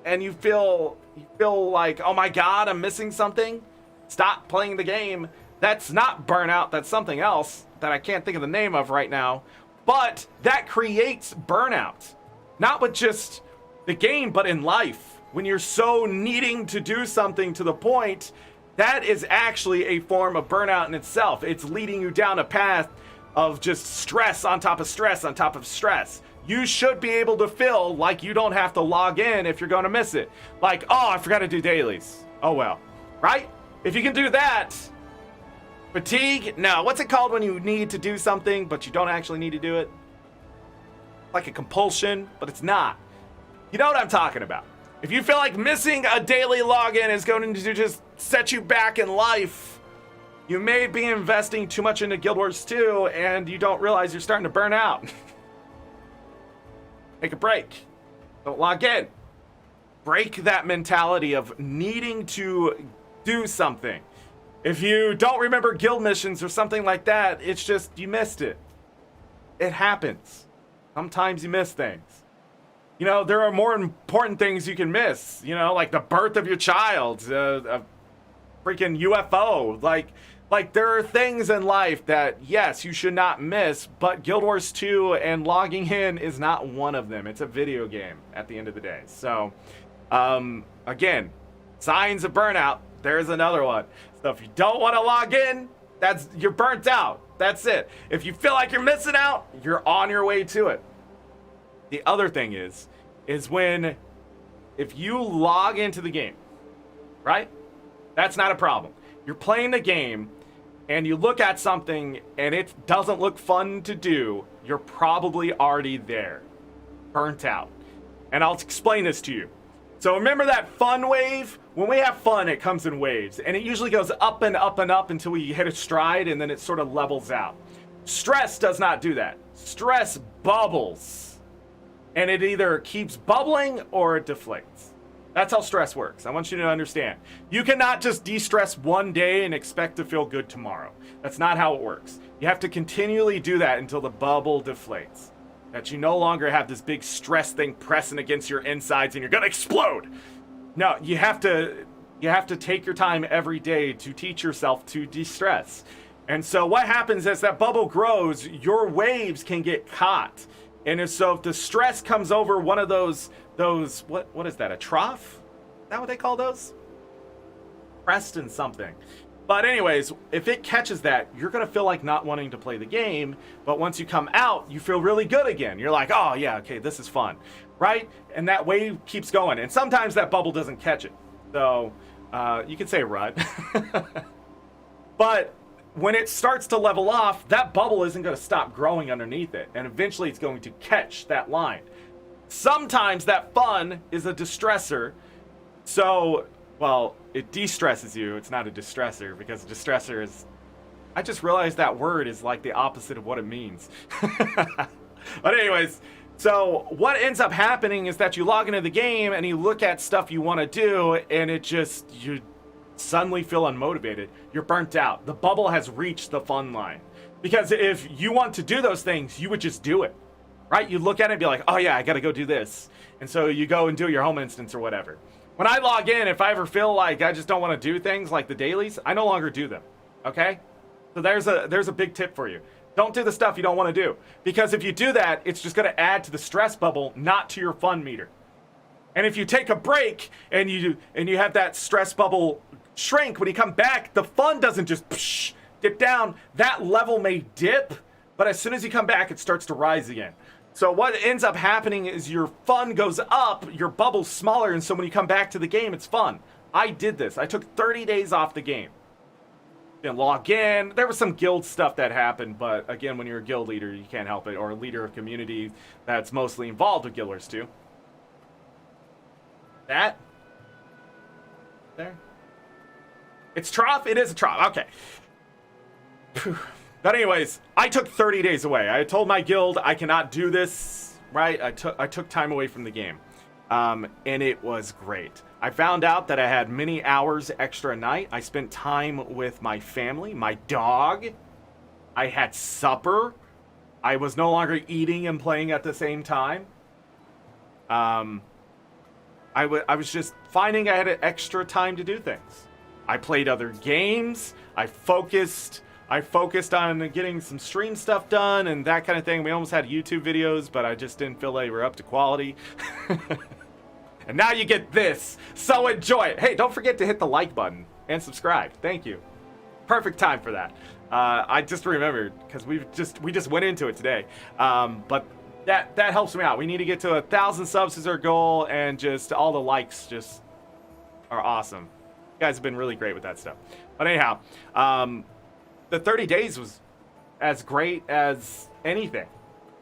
Speaker 1: and you feel like, oh my god, I'm missing something, stop playing the game. That's not burnout, that's something else that I can't think of the name of right now. But that creates burnout. Not with just the game, but in life. When you're so needing to do something to the point, that is actually a form of burnout in itself. It's leading you down a path of just stress on top of stress on top of stress. You should be able to feel like you don't have to log in if you're going to miss it. Like, oh, I forgot to do dailies. Oh well, right? If you can do that, fatigue? No, what's it called when you need to do something but you don't actually need to do it? Like a compulsion, but it's not. You know what I'm talking about. If you feel like missing a daily login is going to just set you back in life, you may be investing too much into Guild Wars 2 and you don't realize you're starting to burn out. Take a break. Don't log in. Break that mentality of needing to do something. If you don't remember guild missions or something like that, it's just you missed it. It happens. Sometimes you miss things. You know, there are more important things you can miss. You know, like the birth of your child, a freaking UFO. Like there are things in life that, yes, you should not miss, but Guild Wars 2 and logging in is not one of them. It's a video game at the end of the day. So, again, signs of burnout. There's another one. So if you don't want to log in, you're burnt out. That's it. If you feel like you're missing out, you're on your way to it. The other thing is if you log into the game, right? That's not a problem. You're playing the game and you look at something and it doesn't look fun to do, you're probably already there, burnt out. And I'll explain this to you. So remember that fun wave? When we have fun, it comes in waves, and it usually goes up and up and up until we hit a stride, and then it sort of levels out. Stress does not do that. Stress bubbles, and it either keeps bubbling or it deflates. That's how stress works. I want you to understand. You cannot just de-stress one day and expect to feel good tomorrow. That's not how it works. You have to continually do that until the bubble deflates. That you no longer have this big stress thing pressing against your insides and you're gonna explode. No, you have to take your time every day to teach yourself to de-stress. And so what happens as that bubble grows, your waves can get caught. And so if the stress comes over one of those what is that, a trough? Is that what they call those? Preston something. But anyways, if it catches that, you're gonna feel like not wanting to play the game, but once you come out, you feel really good again. You're like, oh yeah, okay, this is fun, right? And that wave keeps going, and sometimes that bubble doesn't catch it. So, you could say rut. But when it starts to level off, that bubble isn't gonna stop growing underneath it, and eventually it's going to catch that line. Sometimes that fun is a distressor, so, well, it de-stresses you. It's not a distressor, because a distressor is... I just realized that word is like the opposite of what it means. But anyways, so what ends up happening is that you log into the game and you look at stuff you want to do, and you suddenly feel unmotivated. You're burnt out. The bubble has reached the fun line. Because if you want to do those things, you would just do it. Right? You look at it and be like, oh yeah, I gotta go do this. And so you go and do your home instance or whatever. When I log in, if I ever feel like I just don't want to do things like the dailies, I no longer do them. Okay? So there's a big tip for you. Don't do the stuff you don't want to do. Because if you do that, it's just going to add to the stress bubble, not to your fun meter. And if you take a break and you have that stress bubble shrink, when you come back, the fun doesn't just dip down. That level may dip, but as soon as you come back, it starts to rise again. So what ends up happening is your fun goes up, your bubble's smaller, and so when you come back to the game, it's fun. I did this. I took 30 days off the game. Didn't log in. There was some guild stuff that happened, but again, when you're a guild leader, you can't help it, or a leader of community that's mostly involved with Guild Wars 2. That? There? It's trough? It is a trough. Okay. But anyways, I took 30 days away. I told my guild I cannot do this, right? I took time away from the game. And it was great. I found out that I had many hours extra a night. I spent time with my family, my dog. I had supper. I was no longer eating and playing at the same time. I was just finding I had an extra time to do things. I played other games. I focused on getting some stream stuff done and that kind of thing. We almost had YouTube videos, but I just didn't feel they were up to quality. And now you get this, so enjoy it. Hey, don't forget to hit the like button and subscribe. Thank you. Perfect time for that. I just remembered because we just went into it today. But that helps me out. We need to get to 1,000 subs as our goal, and just all the likes just are awesome. You guys have been really great with that stuff. But anyhow, the 30 days was as great as anything.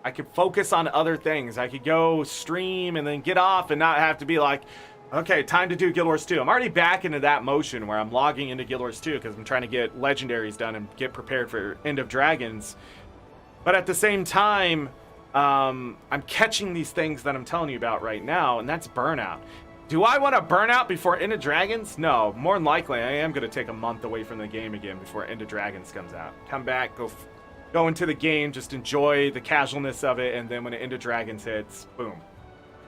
Speaker 1: I could focus on other things. I could go stream and then get off and not have to be like, okay, time to do Guild Wars 2. I'm already back into that motion where I'm logging into Guild Wars 2 because I'm trying to get legendaries done and get prepared for End of Dragons. But at the same time, I'm catching these things that I'm telling you about right now, and that's burnout. Do I want to burn out before End of Dragons? No, more than likely I am going to take a month away from the game again before End of Dragons comes out. Come back, go into the game, just enjoy the casualness of it, and then when the End of Dragons hits, boom,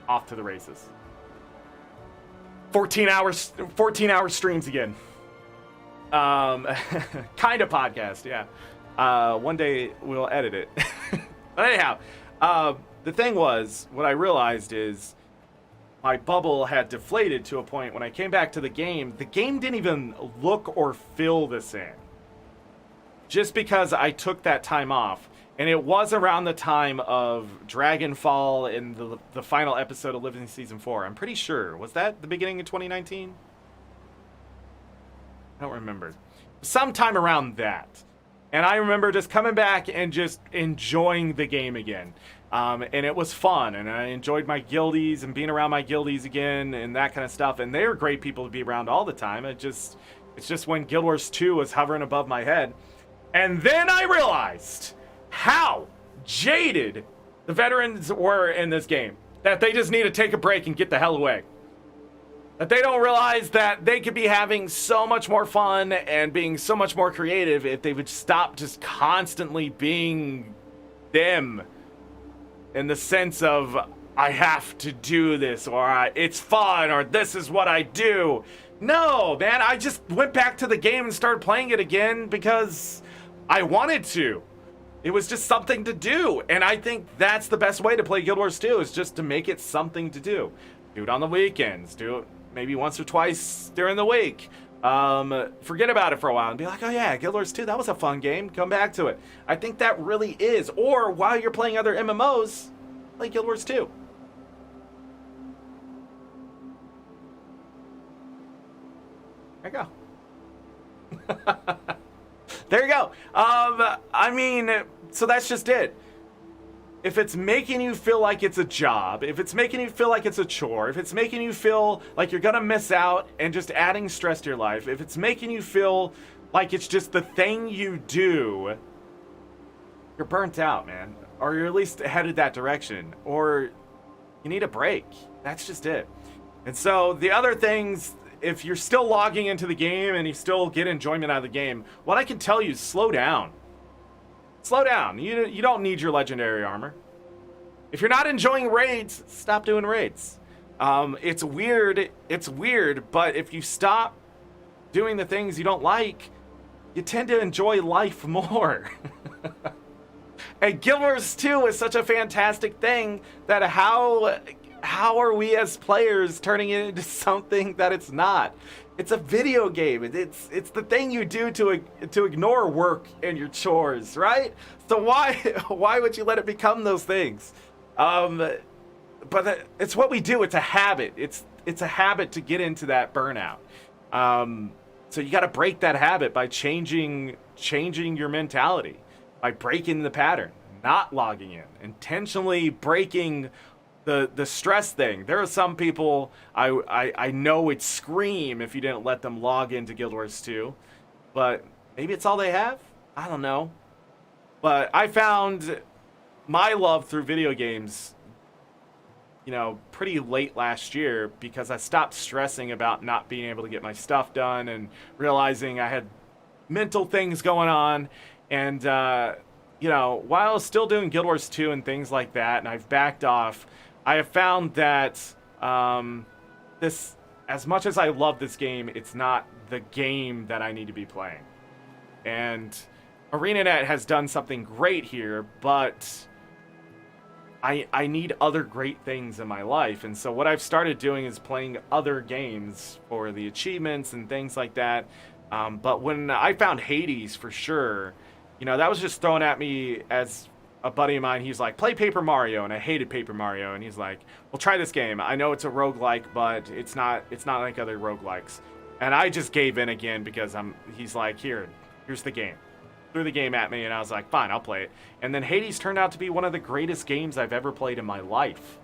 Speaker 1: off to the races. 14 hour streams again. Kind of podcast, yeah. One day we'll edit it. But anyhow, the thing was, what I realized is my bubble had deflated to a point when I came back to the game didn't even look or feel the same. Just because I took that time off. And it was around the time of Dragonfall in the final episode of Living Season 4. I'm pretty sure. Was that the beginning of 2019? I don't remember. Sometime around that. And I remember just coming back and just enjoying the game again. And it was fun. And I enjoyed my guildies and being around my guildies again and that kind of stuff. And they were great people to be around all the time. It's just when Guild Wars 2 was hovering above my head. And then I realized how jaded the veterans were in this game. That they just need to take a break and get the hell away. That they don't realize that they could be having so much more fun and being so much more creative if they would stop just constantly being them. In the sense of, I have to do this, or it's fun, or this is what I do. No, man, I just went back to the game and started playing it again because I wanted to. It was just something to do. And I think that's the best way to play Guild Wars 2, is just to make it something to do. Do it on the weekends. Do it maybe once or twice during the week. Forget about it for a while and be like, oh yeah, Guild Wars 2, that was a fun game. Come back to it. I think that really is. Or while you're playing other MMOs, play Guild Wars 2. There you go. There you go. I mean, so that's just it. If it's making you feel like it's a job, if it's making you feel like it's a chore, if it's making you feel like you're gonna miss out and just adding stress to your life, if it's making you feel like it's just the thing you do, you're burnt out, man. Or you're at least headed that direction. Or you need a break. That's just it. And so the other things, if you're still logging into the game and you still get enjoyment out of the game, what I can tell you is slow down. Slow down. You don't need your legendary armor. If you're not enjoying raids, stop doing raids. It's weird, but if you stop doing the things you don't like, you tend to enjoy life more. And Guild Wars 2 is such a fantastic thing that how are we as players turning it into something that it's not? It's a video game. It's the thing you do to ignore work and your chores, right? So why would you let it become those things? But it's what we do. It's a habit. It's a habit to get into that burnout. So you got to break that habit by changing your mentality, by breaking the pattern, not logging in, intentionally breaking the stress thing. There are some people I know would scream if you didn't let them log into Guild Wars 2, but maybe it's all they have. I don't know. But I found my love through video games, pretty late last year because I stopped stressing about not being able to get my stuff done and realizing I had mental things going on. And, while I was still doing Guild Wars 2 and things like that, and I've backed off, I have found that as much as I love this game, it's not the game that I need to be playing. And ArenaNet has done something great here, but I need other great things in my life. And so what I've started doing is playing other games for the achievements and things like that. But when I found Hades, for sure, that was just thrown at me as a buddy of mine. He's like, play Paper Mario, and I hated Paper Mario. And he's like, well, try this game. I know it's a roguelike, but it's not like other roguelikes. And I just gave in again because he's like, here's the game. Threw the game at me, and I was like, fine, I'll play it. And then Hades turned out to be one of the greatest games I've ever played in my life.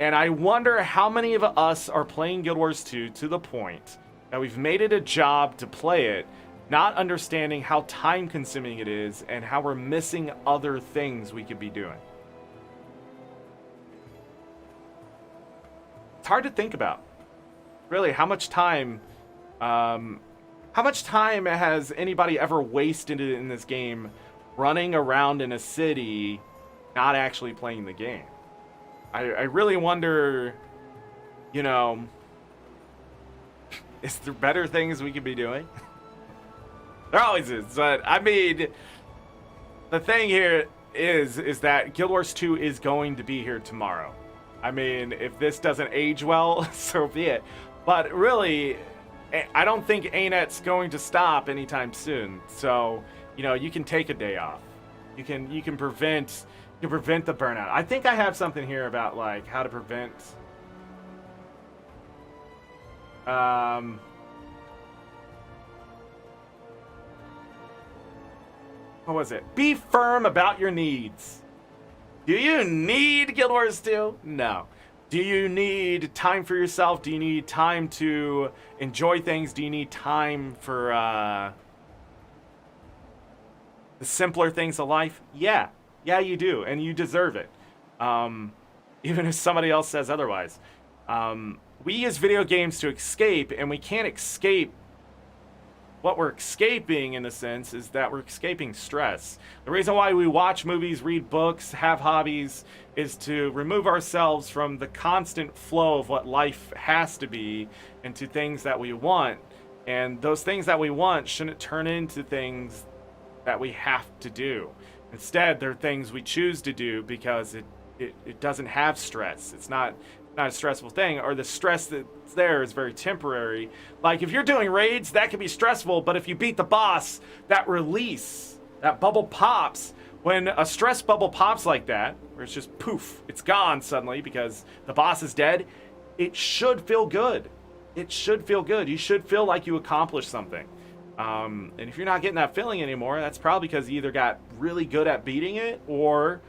Speaker 1: And I wonder how many of us are playing Guild Wars 2 to the point that we've made it a job to play it, not understanding how time-consuming it is and how we're missing other things we could be doing. It's hard to think about. Really, how much time has anybody ever wasted in this game running around in a city, not actually playing the game? I really wonder, is there better things we could be doing? There always is, but I mean, the thing here is that Guild Wars 2 is going to be here tomorrow. I mean, if this doesn't age well, so be it. But really, I don't think Anet's going to stop anytime soon. So, you can take a day off. You can prevent the burnout. I think I have something here about like how to prevent what was it? Be firm about your needs. Do you need Guild Wars 2? No. Do you need time for yourself? Do you need time to enjoy things? Do you need time for the simpler things of life? Yeah. Yeah, you do. And you deserve it. Even if somebody else says otherwise. We use video games to escape, and we can't escape. What we're escaping, in a sense, is that we're escaping stress. The reason why we watch movies, read books, have hobbies, is to remove ourselves from the constant flow of what life has to be into things that we want. And those things that we want shouldn't turn into things that we have to do. Instead, they're things we choose to do because it doesn't have stress. It's not a stressful thing, or the stress that's there is very temporary. Like if you're doing raids, that can be stressful, but if you beat the boss, that bubble pops. When a stress bubble pops like that, where it's just poof, it's gone suddenly because the boss is dead, it should feel good. It should feel good. You should feel like you accomplished something. And if you're not getting that feeling anymore, that's probably because you either got really good at beating it or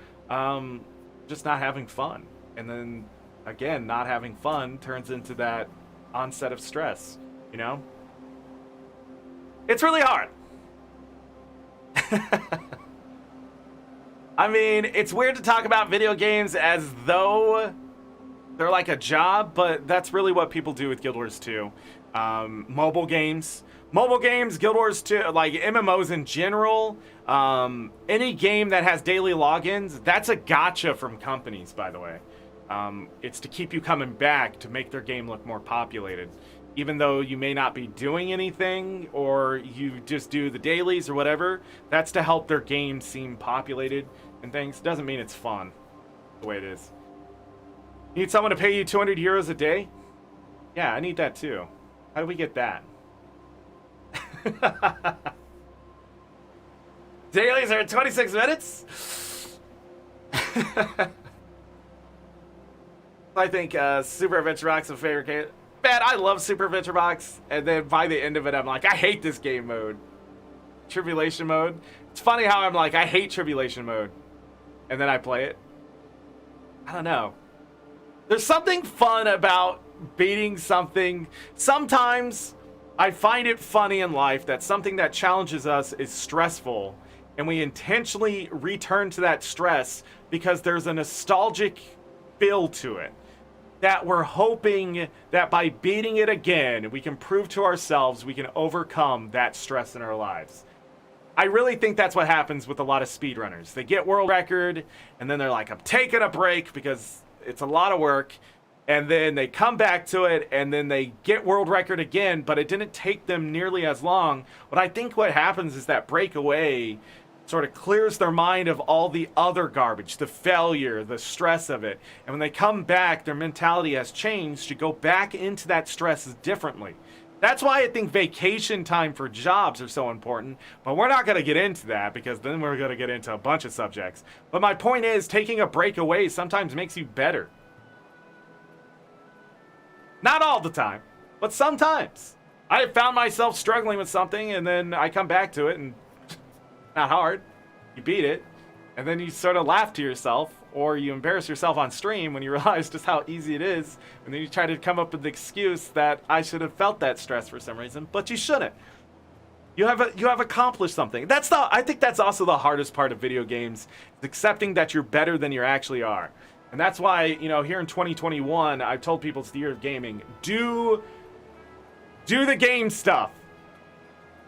Speaker 1: just not having fun. And then again, not having fun turns into that onset of stress, It's really hard. I mean, it's weird to talk about video games as though they're like a job, but that's really what people do with Guild Wars 2. Mobile games, Guild Wars 2, like MMOs in general, any game that has daily logins, that's a gotcha from companies, by the way. It's to keep you coming back to make their game look more populated. Even though you may not be doing anything or you just do the dailies or whatever, that's to help their game seem populated and things. Doesn't mean it's fun the way it is. You need someone to pay you 200 euros a day? Yeah, I need that too. How do we get that? Dailies are 26 minutes? I think Super Adventure Rock's a favorite game. Man, I love Super Adventure Box, and then by the end of it, I'm like, I hate this game mode. Tribulation mode. It's funny how I'm like, I hate Tribulation mode, and then I play it. I don't know. There's something fun about beating something. Sometimes I find it funny in life that something that challenges us is stressful, and we intentionally return to that stress because there's a nostalgic feel to it. That we're hoping that by beating it again, we can prove to ourselves we can overcome that stress in our lives. I really think that's what happens with a lot of speedrunners. They get world record, and then they're like, I'm taking a break because it's a lot of work. And then they come back to it, and then they get world record again, but it didn't take them nearly as long. But I think what happens is that breakaway sort of clears their mind of all the other garbage, the failure, the stress of it. And when they come back, their mentality has changed to go back into that stress differently. That's why I think vacation time for jobs are so important, but we're not going to get into that because then we're going to get into a bunch of subjects. But my point is, taking a break away sometimes makes you better. Not all the time, but sometimes. I have found myself struggling with something, and then I come back to it, and not hard. You beat it, and then you sort of laugh to yourself, or you embarrass yourself on stream when you realize just how easy it is, and then you try to come up with the excuse that I should have felt that stress for some reason, but you shouldn't. You have accomplished something. I think that's also the hardest part of video games, is accepting that you're better than you actually are. And that's why, here in 2021, I've told people it's the year of gaming. Do the game stuff.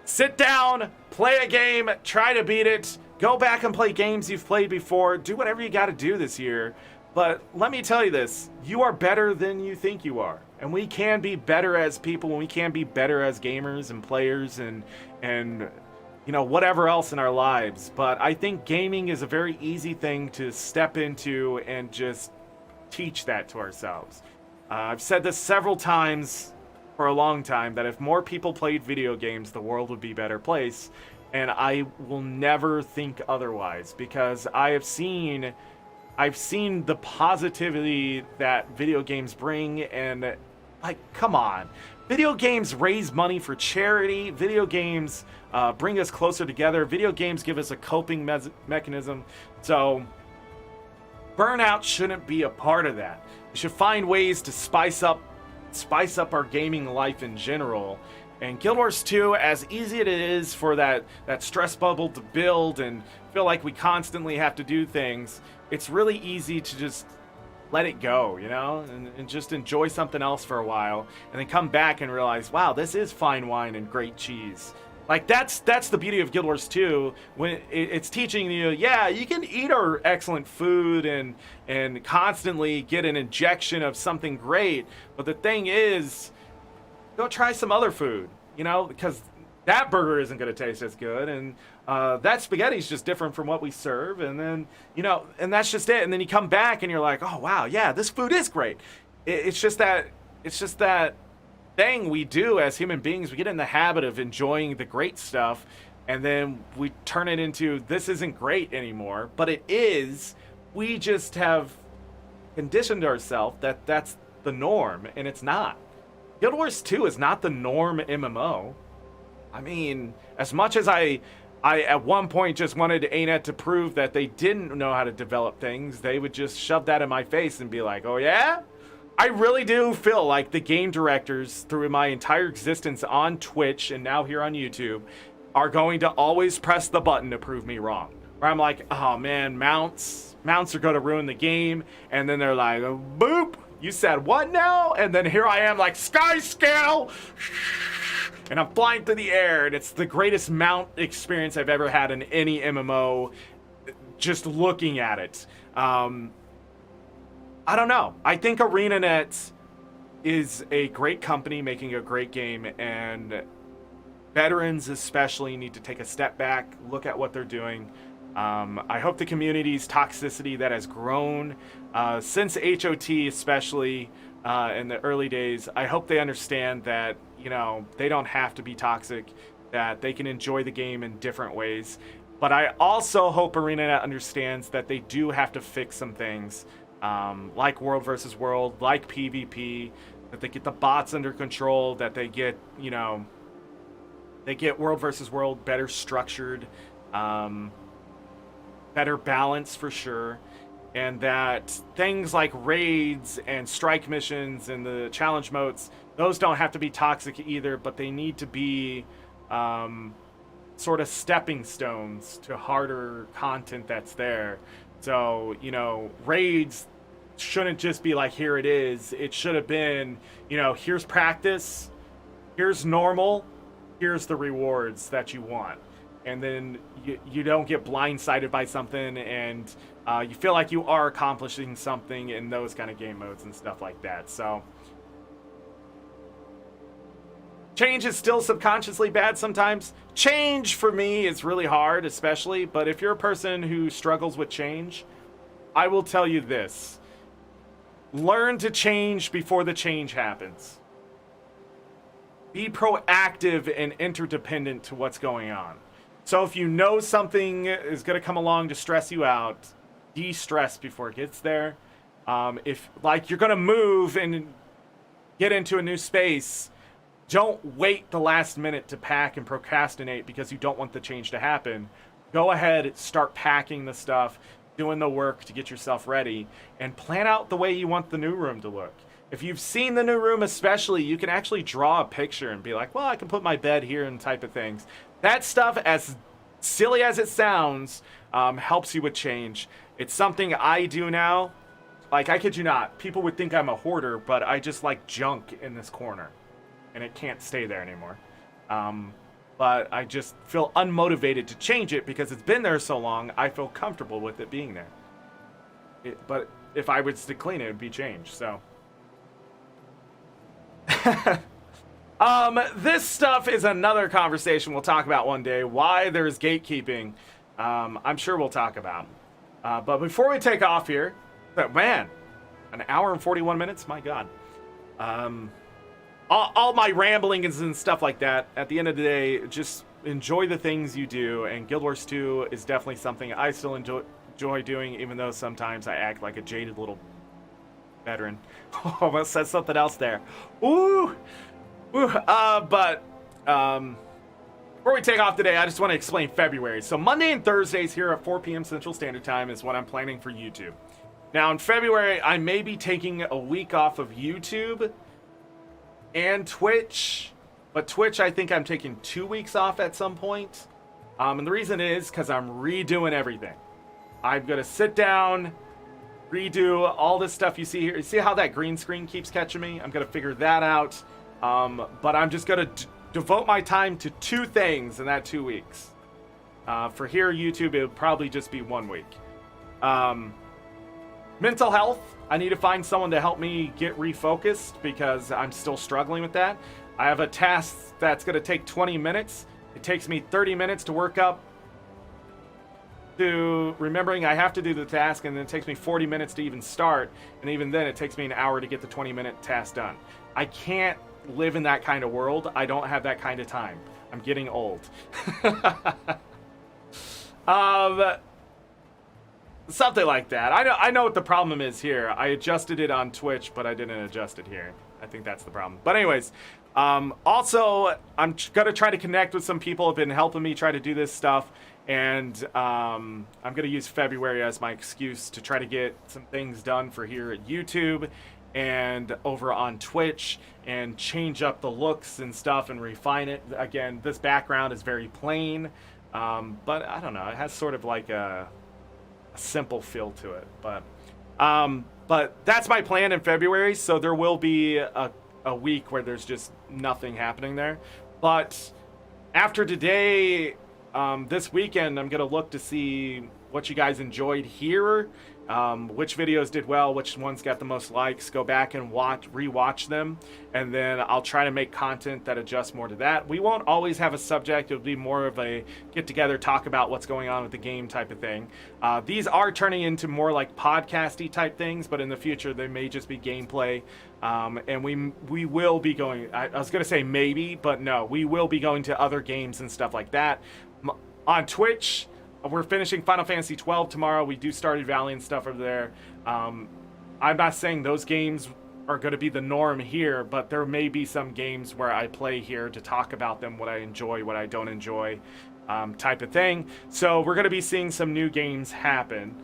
Speaker 1: Sit down, play a game, try to beat it, go back and play games you've played before, do whatever you got to do this year. But let me tell you this, you are better than you think you are. And we can be better as people, and we can be better as gamers and players and whatever else in our lives. But I think gaming is a very easy thing to step into and just teach that to ourselves. I've said this several times for a long time, that if more people played video games, the world would be a better place. And I will never think otherwise, because I've seen the positivity that video games bring, and come on. Video games raise money for charity. Video games bring us closer together. Video games give us a coping mechanism. So burnout shouldn't be a part of that. We should find ways to spice up our gaming life in general. And Guild Wars 2, as easy as it is for that stress bubble to build and feel like we constantly have to do things, it's really easy to just let it go, and just enjoy something else for a while, and then come back and realize, wow, this is fine wine and great cheese. That's the beauty of Guild Wars 2, when it's teaching you, yeah, you can eat our excellent food and constantly get an injection of something great, but the thing is, go try some other food, because that burger isn't going to taste as good, and that spaghetti's just different from what we serve, and then, and that's just it. And then you come back and you're like, oh, wow, yeah, this food is great. It's just that thing we do as human beings. We get in the habit of enjoying the great stuff, and then we turn it into, this isn't great anymore, but it is. We just have conditioned ourselves that that's the norm, and it's not. Guild Wars 2 is not the norm MMO. I mean, as much as I at one point just wanted Anet to prove that they didn't know how to develop things, they would just shove that in my face and be like, oh yeah? I really do feel like the game directors through my entire existence on Twitch and now here on YouTube are going to always press the button to prove me wrong. Where I'm like, oh man, mounts are going to ruin the game. And then they're like, boop, you said what now? And then here I am like, sky scale! And I'm flying through the air, and it's the greatest mount experience I've ever had in any MMO, just looking at it. I don't know. I think ArenaNet is a great company making a great game, and veterans especially need to take a step back, look at what they're doing. I hope the community's toxicity that has grown since HOT, especially in the early days, I hope they understand that, they don't have to be toxic, that they can enjoy the game in different ways. But I also hope ArenaNet understands that they do have to fix some things, like World versus World, like PvP, that they get the bots under control, that they get, you know, they get world versus world better structured, better balance for sure, and that things like raids and strike missions and the challenge modes, those don't have to be toxic either, but they need to be sort of stepping stones to harder content that's there. So, you know, raids shouldn't just be like, here it is. It should have been, you know, here's practice, here's normal, here's the rewards that you want. And then you don't get blindsided by something, and you feel like you are accomplishing something in those kind of game modes and stuff like that. So change is still subconsciously bad sometimes. Change for me is really hard, especially, but if you're a person who struggles with change, I will tell you this. Learn to change before the change happens. Be proactive and interdependent to what's going on. So if you know something is going to come along to stress you out, de-stress before it gets there. If, like, you're going to move and get into a new space, don't wait the last minute to pack and procrastinate because you don't want the change to happen. Go ahead, start packing the stuff, doing the work to get yourself ready, and plan out the way you want the new room to look. If you've seen the new room especially, you can actually draw a picture and be like, well, I can put my bed here and type of things. That stuff, as silly as it sounds, helps you with change. It's something I do now. Like, I kid you not, people would think I'm a hoarder, but I just like junk in this corner, and it can't stay there anymore. But I just feel unmotivated to change it because it's been there so long, I feel comfortable with it being there. But if I was to clean it, it would be changed, so. This stuff is another conversation we'll talk about one day. Why there's gatekeeping, I'm sure we'll talk about. But before we take off here, man, an hour and 41 minutes, my God. All my ramblings and stuff like that, at the end of the day, just enjoy the things you do, and Guild Wars 2 is definitely something I still enjoy doing, even though sometimes I act like a jaded little veteran. Almost said something else there. Ooh! But before we take off today, I just want to explain February. So Monday and Thursdays here at 4 p.m. Central Standard Time is what I'm planning for YouTube. Now in February, I may be taking a week off of YouTube and Twitch, but Twitch, I think I'm taking 2 weeks off at some point. And the reason is because I'm redoing everything. I'm going to sit down, redo all this stuff you see here. You see how that green screen keeps catching me? I'm going to figure that out. But I'm just going to devote my time to 2 things in that 2 weeks. For here, YouTube, it would probably just be 1 week. Mental health. I need to find someone to help me get refocused because I'm still struggling with that. I have a task that's going to take 20 minutes. It takes me 30 minutes to work up to remembering I have to do the task, and then it takes me 40 minutes to even start, and even then it takes me an hour to get the 20-minute task done. I can't live in that kind of world. I don't have that kind of time. I'm getting old. Something like that. I know what the problem is here. I adjusted it on Twitch, but I didn't adjust it here. I think that's the problem. But anyways, also, I'm going to try to connect with some people who have been helping me try to do this stuff. And I'm going to use February as my excuse to try to get some things done for here at YouTube and over on Twitch, and change up the looks and stuff and refine it. Again, this background is very plain, but I don't know. It has sort of like a simple feel to it. But that's my plan in February, so there will be a week where there's just nothing happening there. But after today, this weekend, I'm going to look to see what you guys enjoyed here, which videos did well, which ones got the most likes, go back and rewatch them, and then I'll try to make content that adjusts more to that. We won't always have a subject. It'll be more of a get together, talk about what's going on with the game type of thing. These are turning into more like podcasty type things, but in the future they may just be gameplay. And we will be going, I was going to say maybe, but no, we will be going to other games and stuff like that. On Twitch, we're finishing Final Fantasy 12 tomorrow. We do Stardew Valley and stuff over there. I'm not saying those games are going to be the norm here, but there may be some games where I play here to talk about them, what I enjoy, what I don't enjoy, type of thing. So we're going to be seeing some new games happen,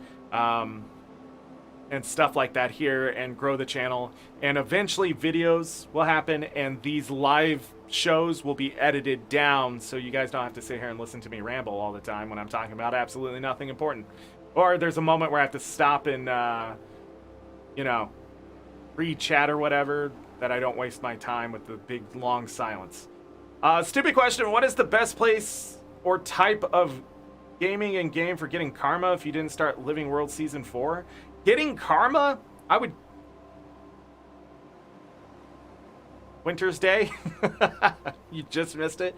Speaker 1: and stuff like that here, and grow the channel. And eventually videos will happen, and these live shows will be edited down, so you guys don't have to sit here and listen to me ramble all the time when I'm talking about absolutely nothing important. Or there's a moment where I have to stop and, you know, read chat or whatever, that I don't waste my time with the big long silence. Stupid question: what is the best place or type of gaming and game for getting karma if you didn't start Living World Season 4? Getting karma, I would... Winter's Day. You just missed it.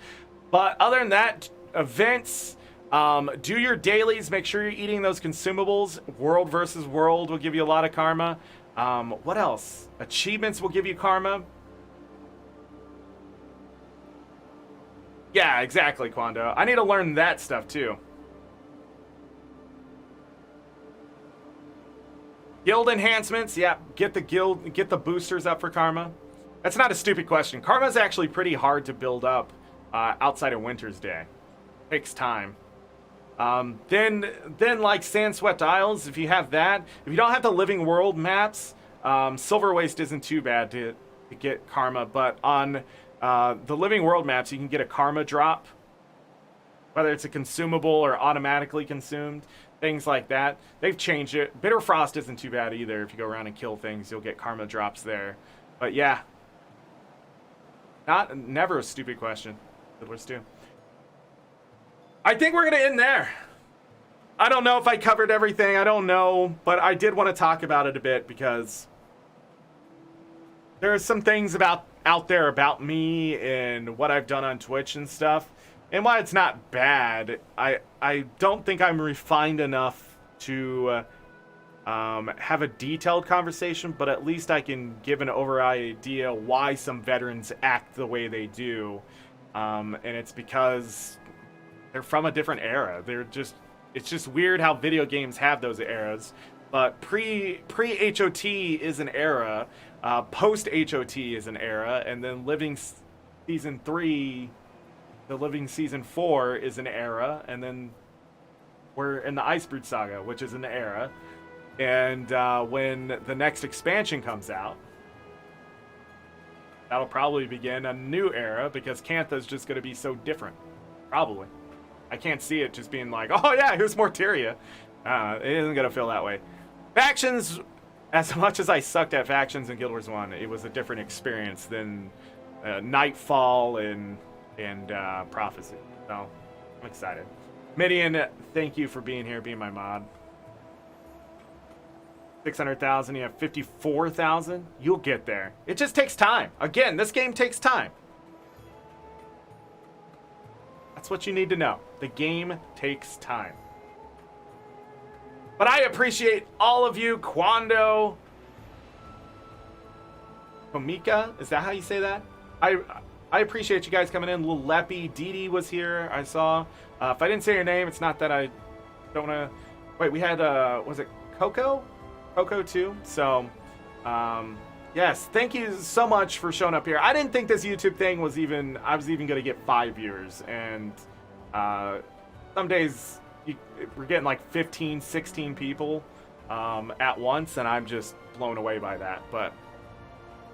Speaker 1: But other than that, events, do your dailies, make sure you're eating those consumables. World versus World will give you a lot of karma. What else? Achievements will give you karma. Yeah, exactly, Quando. I need to learn that stuff too. Guild enhancements, yeah, get the boosters up for karma. That's not a stupid question. Karma is actually pretty hard to build up outside of Winter's Day. Takes time. Then like Sandswept Isles, if you have that, if you don't have the Living World maps, Silver Waste isn't too bad to get karma, but on the Living World maps, you can get a karma drop, whether it's a consumable or automatically consumed, things like that. They've changed it. Bitter Frost isn't too bad either. If you go around and kill things, you'll get karma drops there. But yeah, never a stupid question. Fiddlers do. I think we're gonna end there. I don't know if I covered everything. I don't know, but I did want to talk about it a bit because there are some things out there about me and what I've done on Twitch and stuff. And while it's not bad, I don't think I'm refined enough to have a detailed conversation, but at least I can give an overall idea why some veterans act the way they do. And it's because they're from a different era. It's just weird how video games have those eras. But pre-HOT is an era, post-HOT is an era, and then Living Season 3... the Living Season 4 is an era, and then we're in the Icebrood Saga, which is an era. And when the next expansion comes out, that'll probably begin a new era, because Cantha's just going to be so different. Probably. I can't see it just being like, oh yeah, here's more Tyria. It isn't going to feel that way. Factions, as much as I sucked at Factions in Guild Wars 1, it was a different experience than Nightfall and Prophecy. So I'm excited. Midian, thank you for being here, being my mod. 600,000, you have 54,000. You'll get there. It just takes time. Again, this game takes time. That's what you need to know. The game takes time. But I appreciate all of you. Quando, Komika, is that how you say that? I appreciate you guys coming in. Little Leppy, Dee was here, I saw. If I didn't say your name, it's not that I don't want to... Wait, we had, was it Coco? Coco too. So, yes, thank you so much for showing up here. I didn't think this YouTube thing was even... I was even going to get 5 viewers. And some days we're getting like 15, 16 people at once. And I'm just blown away by that. But...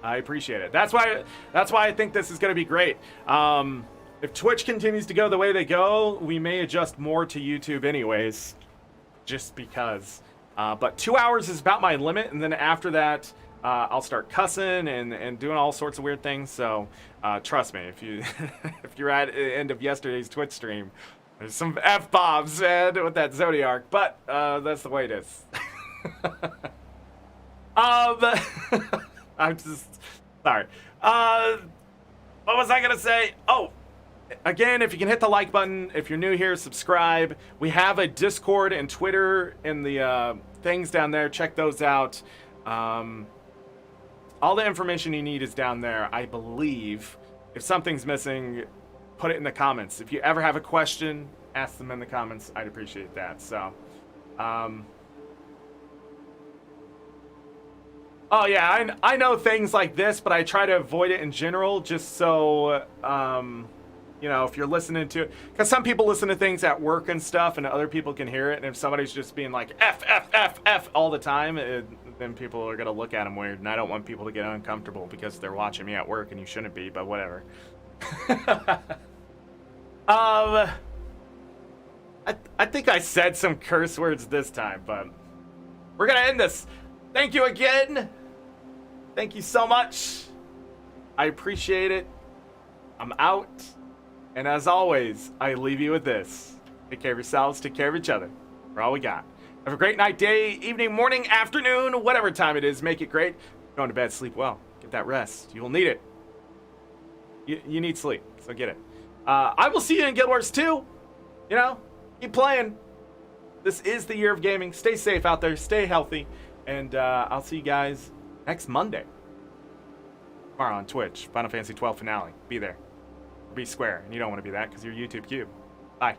Speaker 1: I appreciate it. That's why I think this is going to be great. If Twitch continues to go the way they go, we may adjust more to YouTube anyways, just because. But 2 hours is about my limit, and then after that, I'll start cussing and doing all sorts of weird things. So trust me, if you're at the end of yesterday's Twitch stream, there's some F-bombs said with that Zodiac, but that's the way it is. I'm just sorry. What was I gonna say? Oh, again, if you can hit the like button, if you're new here, subscribe. We have a Discord and Twitter in the things down there. Check those out. All the information you need is down there, I believe. If something's missing, put it in the comments. If you ever have a question, ask them in the comments. I'd appreciate that. So, Oh yeah, I know things like this, but I try to avoid it in general, just so you know, if you're listening to, because some people listen to things at work and stuff, and other people can hear it, and if somebody's just being like F F F F all the time, then people are gonna look at them weird, and I don't want people to get uncomfortable because they're watching me at work, and you shouldn't be, but whatever. um, I think I said some curse words this time, but we're gonna end this. Thank you again. Thank you so much. I appreciate it. I'm out. And as always, I leave you with this. Take care of yourselves, take care of each other. We're all we got. Have a great night, day, evening, morning, afternoon, whatever time it is. Make it great. Going to bed, sleep well. Get that rest. You will need it. You need sleep, so get it. I will see you in Guild Wars 2. You know, keep playing. This is the year of gaming. Stay safe out there. Stay healthy. And I'll see you guys next Monday. Tomorrow on Twitch. Final Fantasy 12 finale. Be there. Be square. And you don't want to be that because you're YouTube Cube. Bye.